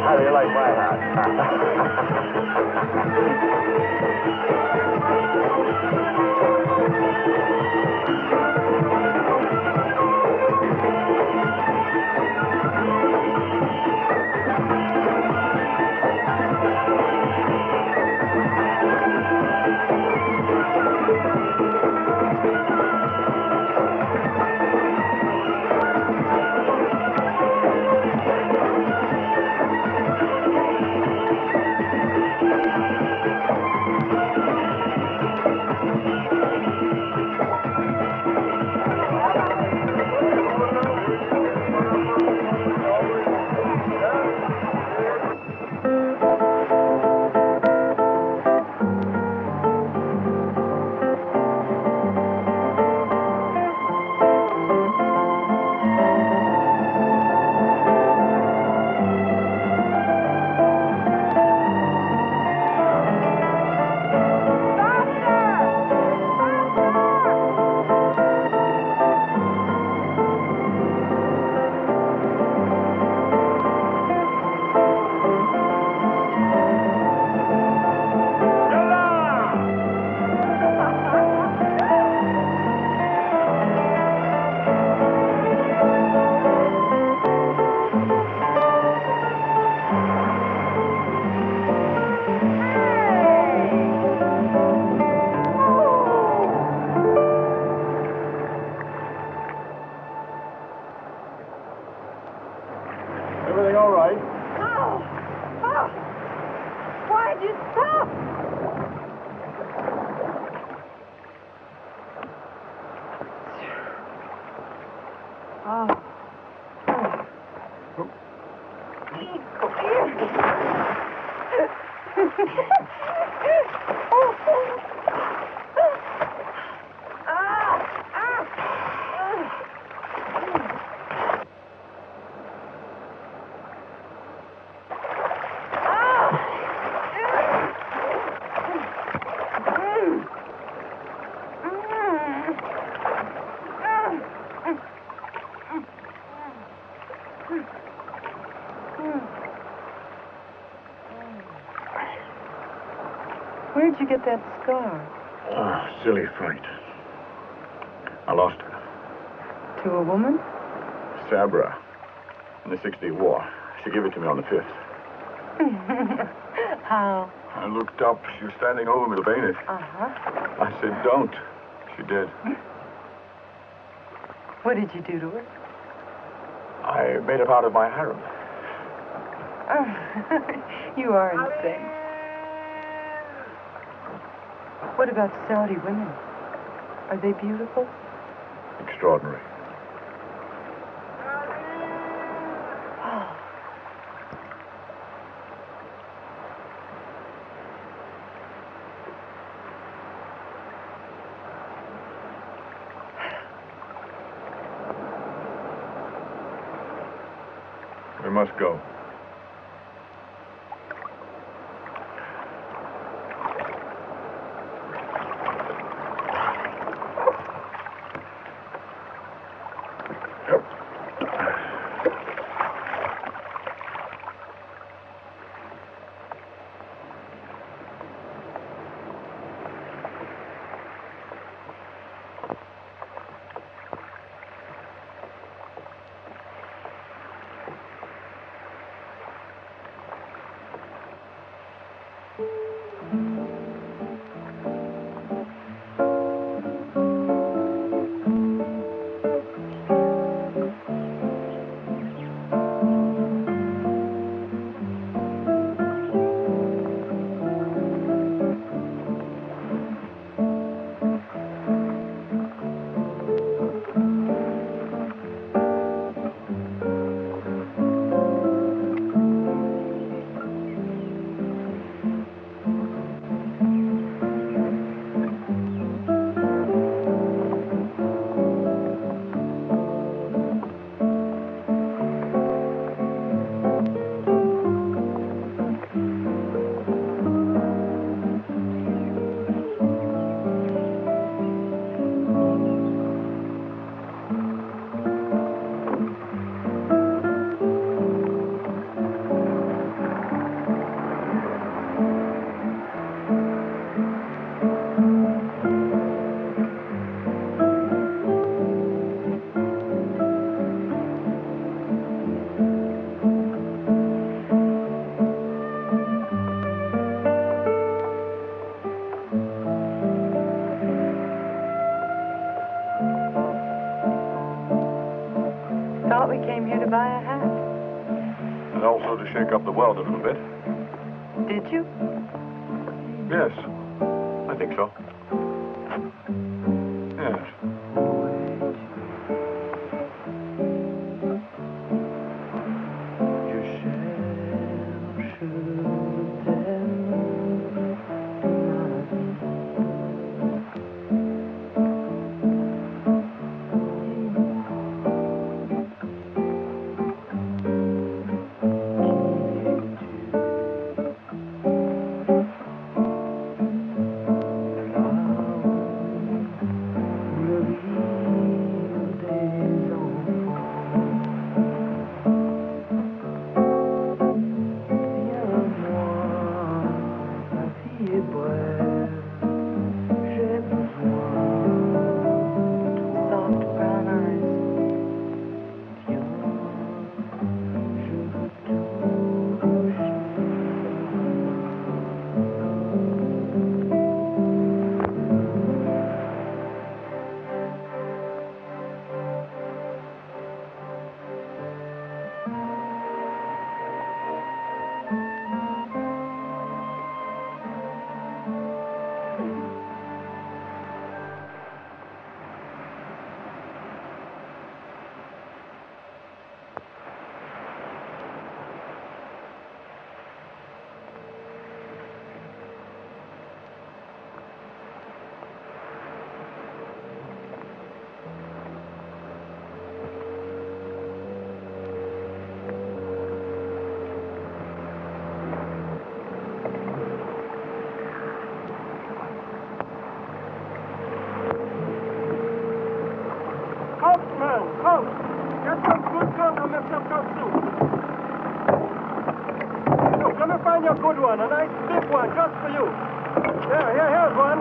How do you like my hat? Oh. Why'd you stop? Oh. Where'd you get that scar? Silly fight. I lost her. To a woman? Sabra. In the 60 War. She gave it to me on the 5th. How? I looked up. She was standing over me, the bayonet. Uh-huh. I said, don't. She did. What did you do to her? I made her part of my harem. You are insane. What about Saudi women? Are they beautiful? Extraordinary. We must go. Thought we came here to buy a hat. And also to shake up the world a little bit. Did you? Yes, I think so. Yes. find you a good one, a nice big one, just for you. Here's one.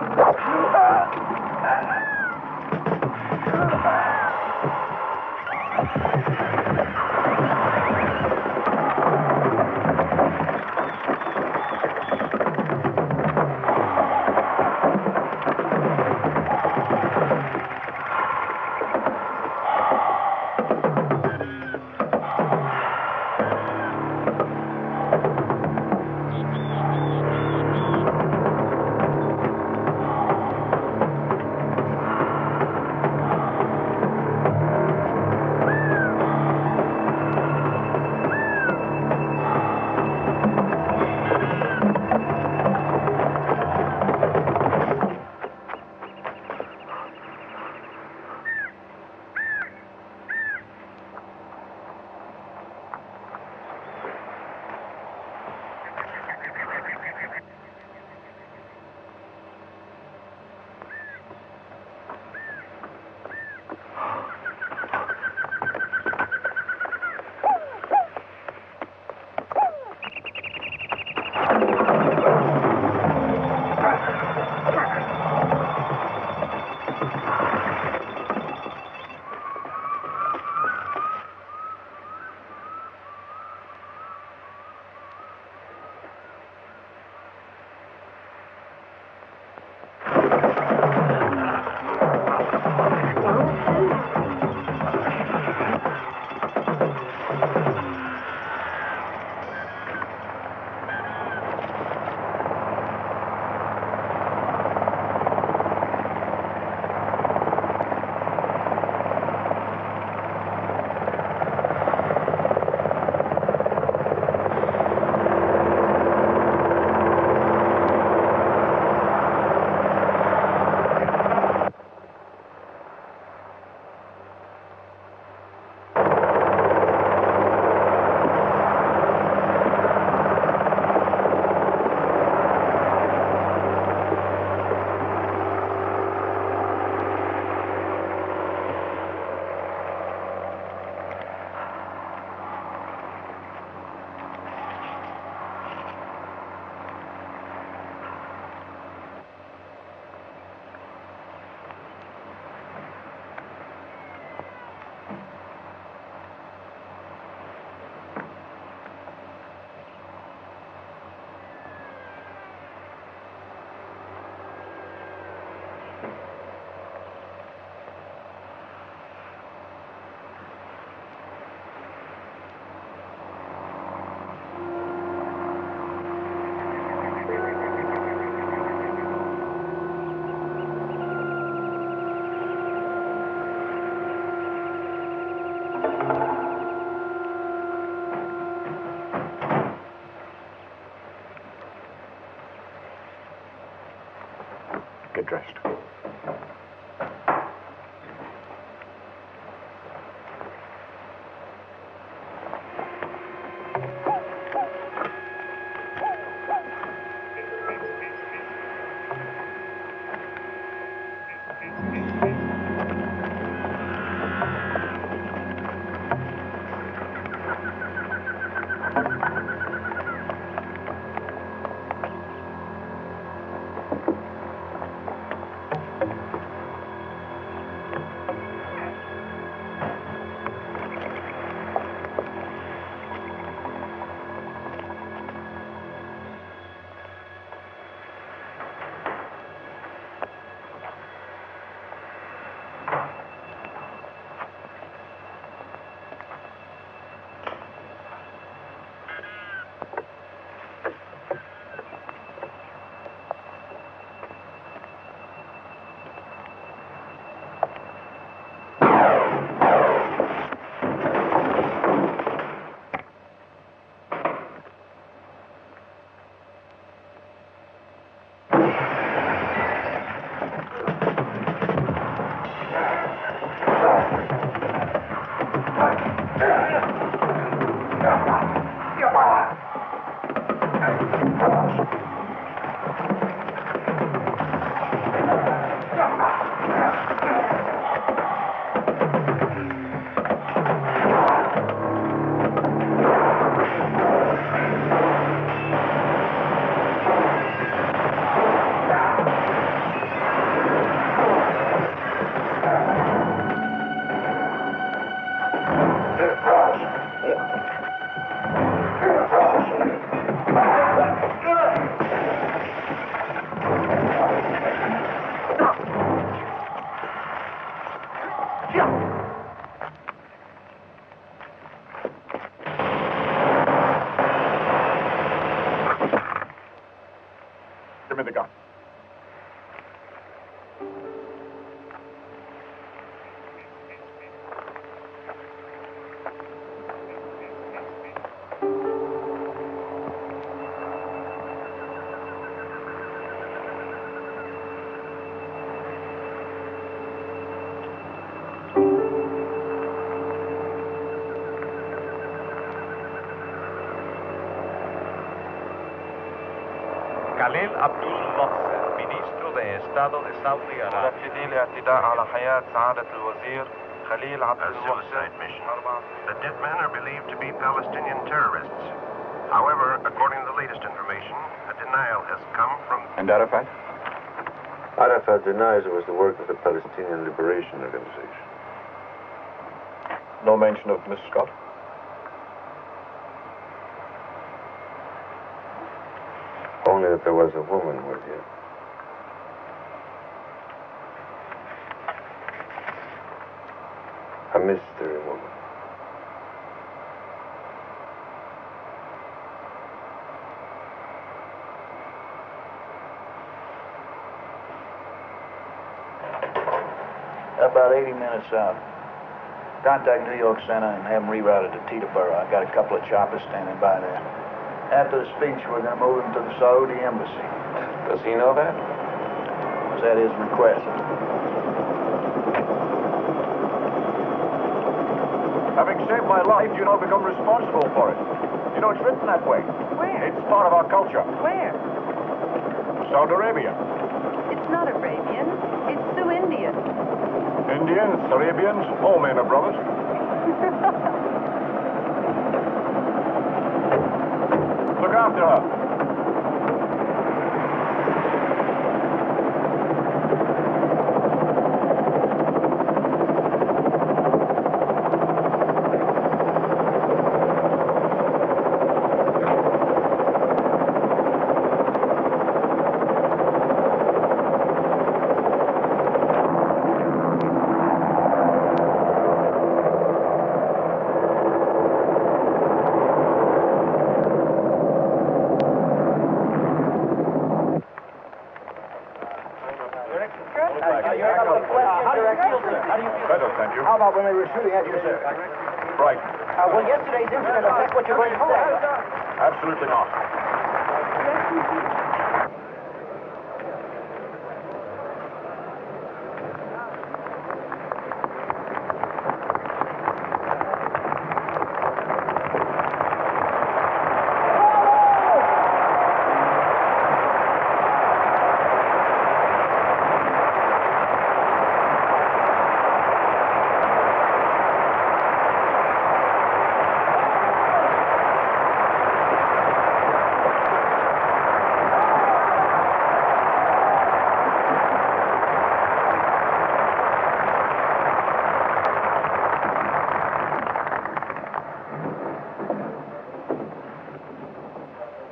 Get dressed. Give me the gun. Khalil Abdul Mohsen, Ministro de Estado de Saudi Arabia. الاعتداء على حياة سعادة الوزير خليل عبد suicide mission. The dead men are believed to be Palestinian terrorists. However, according to the latest information, a denial has come from... And Arafat? Arafat denies it was the work of the Palestinian Liberation Organization. No mention of Miss Scott? Only that there was a woman with you. A mystery woman. About 80 minutes out. Contact New York Center and have them rerouted to Teterboro. I got a couple of choppers standing by there. After the speech, we're going to move him to the Saudi embassy. Does he know that? Was that his request? Having saved my life, you now become responsible for it. You know, it's written that way. Where? It's part of our culture. Where? Saudi Arabia. It's not Arabian. It's Sioux Indian. Indians, Arabians, all men are brothers. Look after her. How about when they were shooting at you, sir? Right. Will yesterday's incident affect what you're going to say? Absolutely not.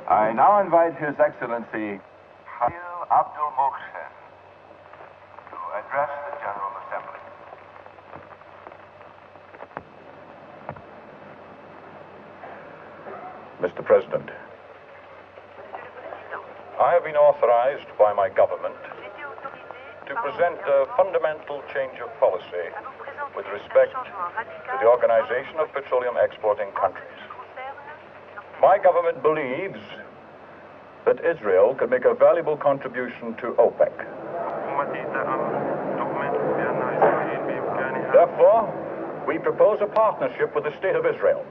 I now invite His Excellency Khalil Abdul Mohsen to address the General Assembly. Mr. President, I have been authorized by my government to present a fundamental change of policy with respect to the organization of petroleum exporting countries. My government believes that Israel can make a valuable contribution to OPEC. Therefore, we propose a partnership with the State of Israel.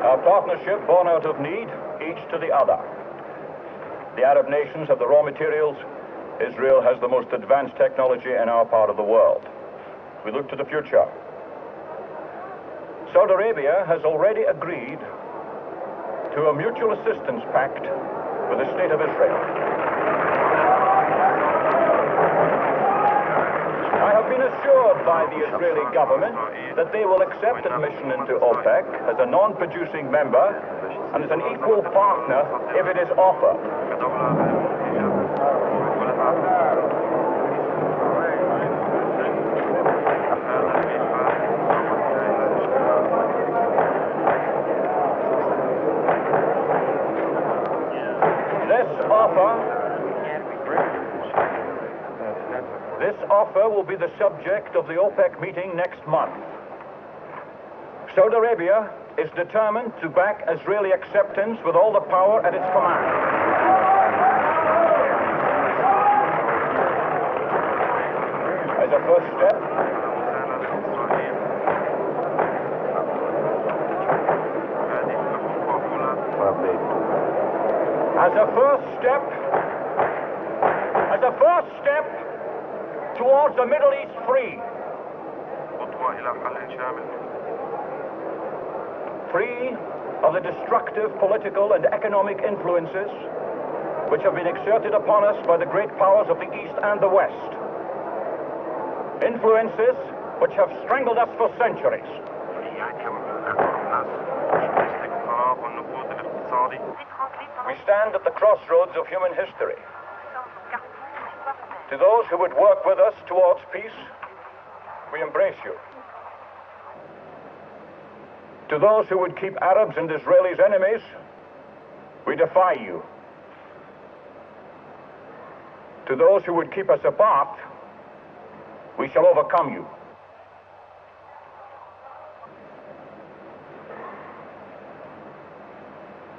Our partnership born out of need, each to the other. The Arab nations have the raw materials. Israel has the most advanced technology in our part of the world. We look to the future. Saudi Arabia has already agreed to a mutual assistance pact with the State of Israel. I have been assured by the Israeli government that they will accept admission into OPEC as a non-producing member and as an equal partner if it is offered. This offer will be the subject of the OPEC meeting next month. Saudi Arabia is determined to back Israeli acceptance with all the power at its command. As a first step, as a first step towards the Middle East free of the destructive political and economic influences which have been exerted upon us by the great powers of the East and the West. Influences which have strangled us for centuries. We stand at the crossroads of human history. To those who would work with us towards peace, we embrace you. To those who would keep Arabs and Israelis enemies, we defy you. To those who would keep us apart, we shall overcome you.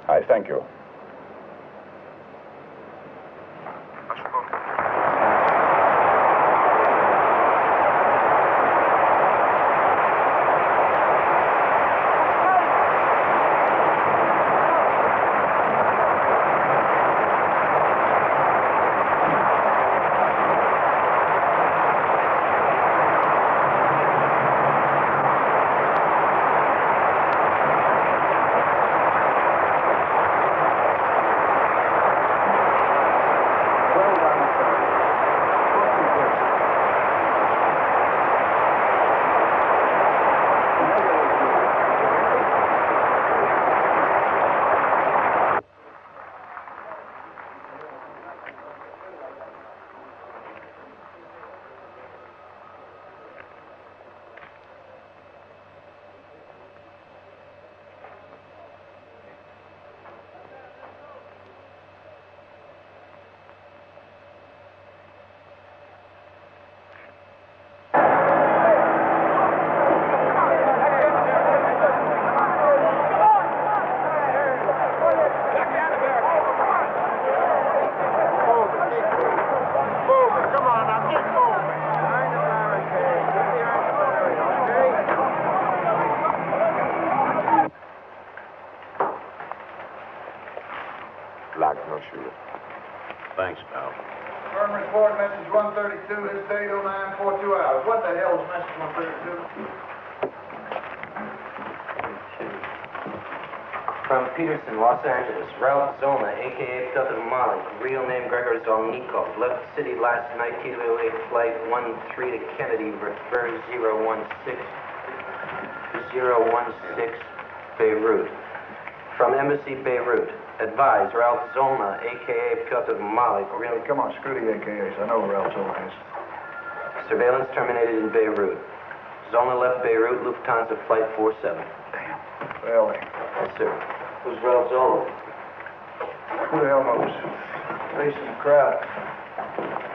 I thank you. Thanks, pal. Firm report, message 132, this date 0942 hours. What the hell is message 132? From Peterson, Los Angeles, Ralph Zona, a.k.a. Filter Malik, real name Gregor Zolnikov, left the city last night, T208 flight 13 to Kennedy, return 016 Beirut. From Embassy, Beirut. Advise, Ralph Zolna, a.k.a. Piotr Malik. Really? Come on, screw the AKAs. I know who Ralph Zolna is. Surveillance terminated in Beirut. Zolna left Beirut, Lufthansa Flight 47. Damn. Really? Yes, sir. Who's Ralph Zolna? Who the hell knows? Facing the crowd.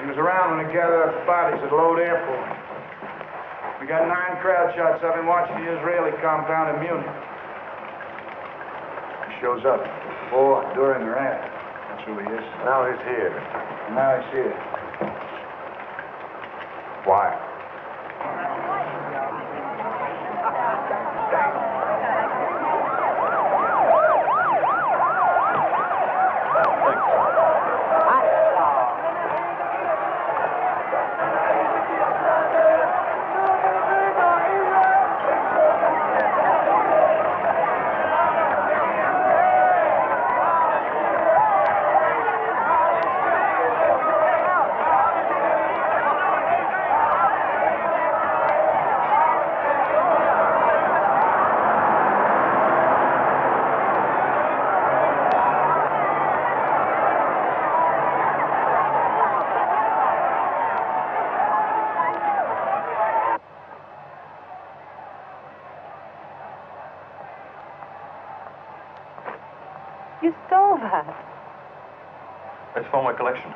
He was around when they gathered up the bodies at Lode Airport. We got 9 crowd shots of him watching the Israeli compound in Munich. He shows up. Before, during, or after. That's who he is. Now he's here. Now he's here. Why? You stole that. It's for my collection.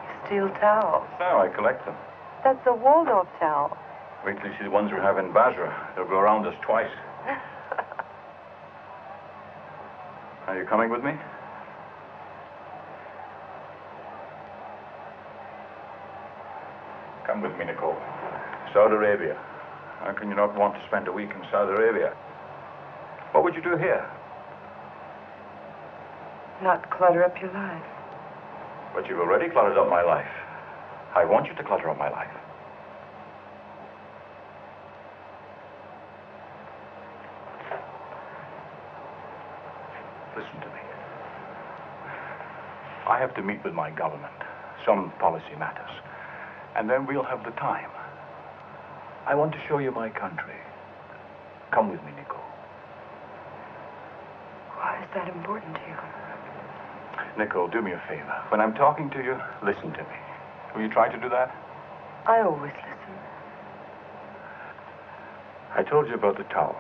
You steel towels. No, I collect them. That's a Waldorf towel. Wait till you see the ones we have in Basra. They'll go around us twice. Are you coming with me? Come with me, Nicole. Saudi Arabia. How can you not want to spend a week in Saudi Arabia? What would you do here? Not clutter up your life. But you've already cluttered up my life. I want you to clutter up my life. Listen to me. I have to meet with my government. Some policy matters. And then we'll have the time. I want to show you my country. Come with me, Nicole. Why is that important to you? Nicole, do me a favor. When I'm talking to you, listen to me. Will you try to do that? I always listen. I told you about the towel.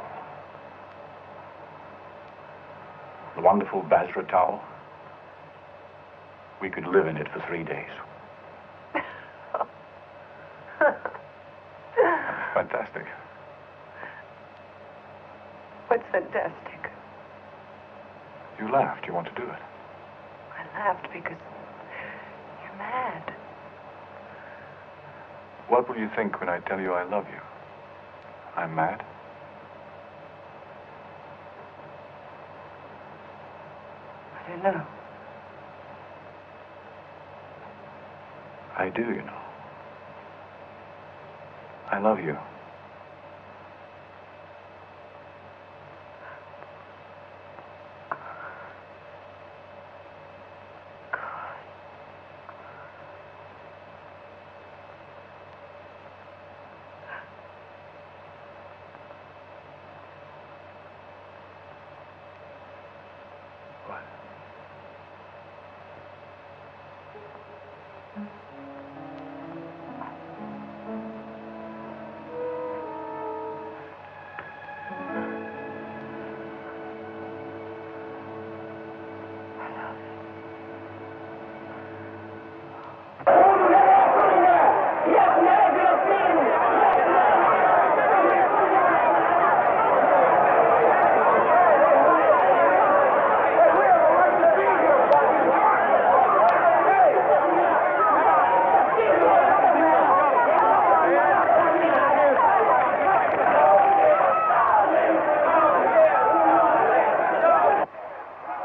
The wonderful Basra towel. We could live in it for 3 days. Fantastic. What's fantastic? You laughed. You want to do it. I laughed because you're mad. What will you think when I tell you I love you? I'm mad? I don't know. I do, you know. I love you.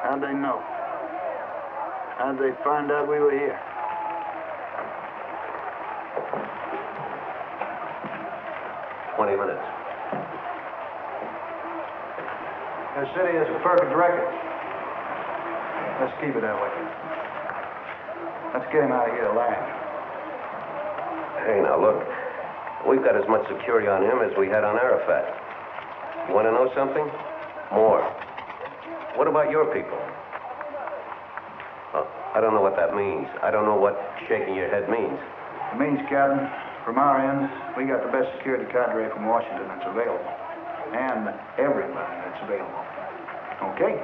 How'd they know? How'd they find out we were here? minutes. The city has a perfect record. Let's keep it that way. Let's get him out of here alive. Hey, now look. We've got as much security on him as we had on Arafat. You want to know something? More. What about your people? I don't know what that means. I don't know what shaking your head means. It means, Captain, from our end, we got the best security cadre from Washington that's available. And everybody that's available. Okay?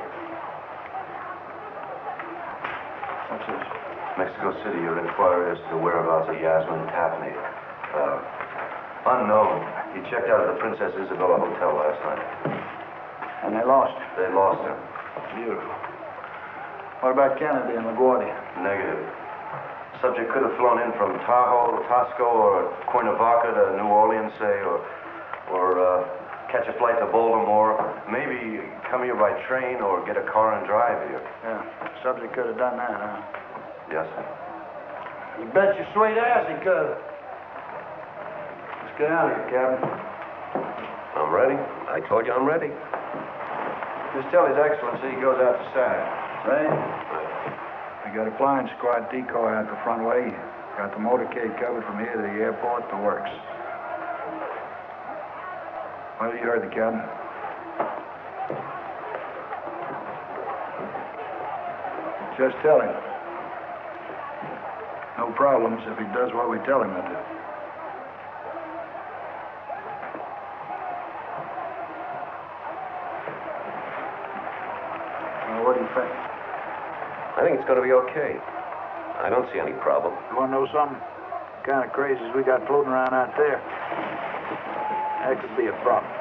What's this? Mexico City, you're inquired as to the whereabouts of Yasmin Tapney. Unknown. He checked out of the Princess Isabella Hotel last night. And they lost her? They lost her. Beautiful. What about Kennedy and LaGuardia? Negative. Subject could have flown in from Tahoe, Tosco, or Cuernavaca to New Orleans, say, or catch a flight to Baltimore. Maybe come here by train or get a car and drive here. Yeah, subject could have done that, huh? Yes, sir. You bet your sweet ass he could have. Let's get out of here, Captain. I'm ready. I told you I'm ready. Just tell His Excellency he goes out to Saturday. Say? We got a flying squad decoy out the front way. Got the motorcade covered from here to the airport. The works. Well, you heard the captain. Just tell him. No problems if he does what we tell him to do. Well, what do you think? I think it's going to be okay. I don't see any problem. You want to know something? Kind of crazies we got floating around out there. That could be a problem.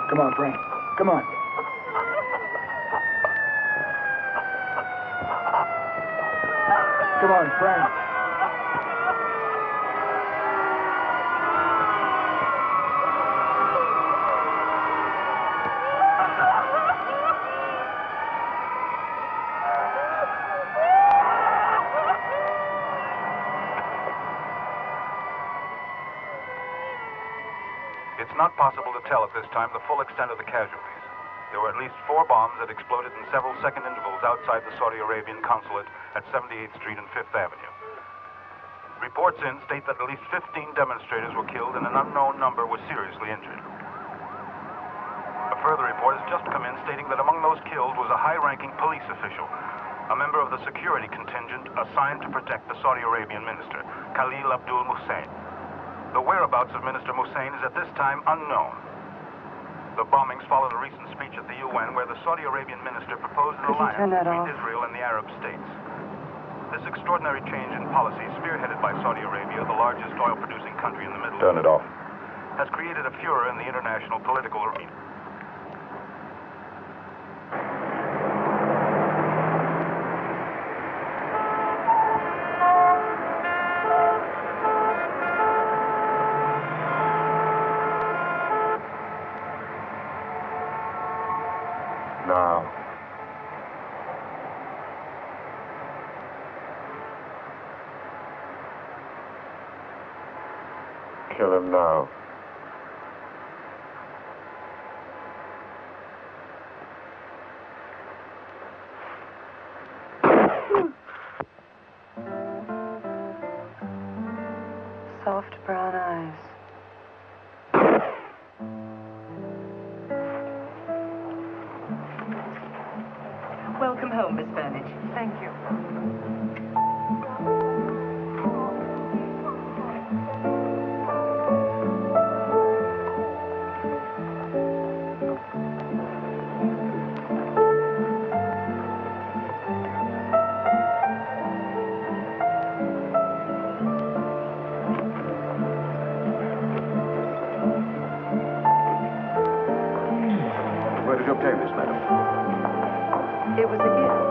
Come on, Frank. Come on. Come on, Frank. It's not possible to tell at this time the full extent of the casualties. There were at least 4 bombs that exploded in several second intervals outside the Saudi Arabian consulate at 78th Street and 5th Avenue. Reports in state that at least 15 demonstrators were killed and an unknown number was seriously injured. A further report has just come in stating that among those killed was a high-ranking police official, a member of the security contingent assigned to protect the Saudi Arabian minister, Khalil Abdul Hussein. The whereabouts of Minister Hussein is at this time unknown. The bombings followed a recent speech at the UN where the Saudi Arabian minister proposed an alliance between Israel and the Arab states. This extraordinary change in policy, spearheaded by Saudi Arabia, the largest oil-producing country in the Middle East, Turn it off. has created a furor in the international political arena. Now. Kill him now. Soft brown eyes. Welcome home, Miss Burnett. Thank you. Where did you obtain this, madam? It was a gift.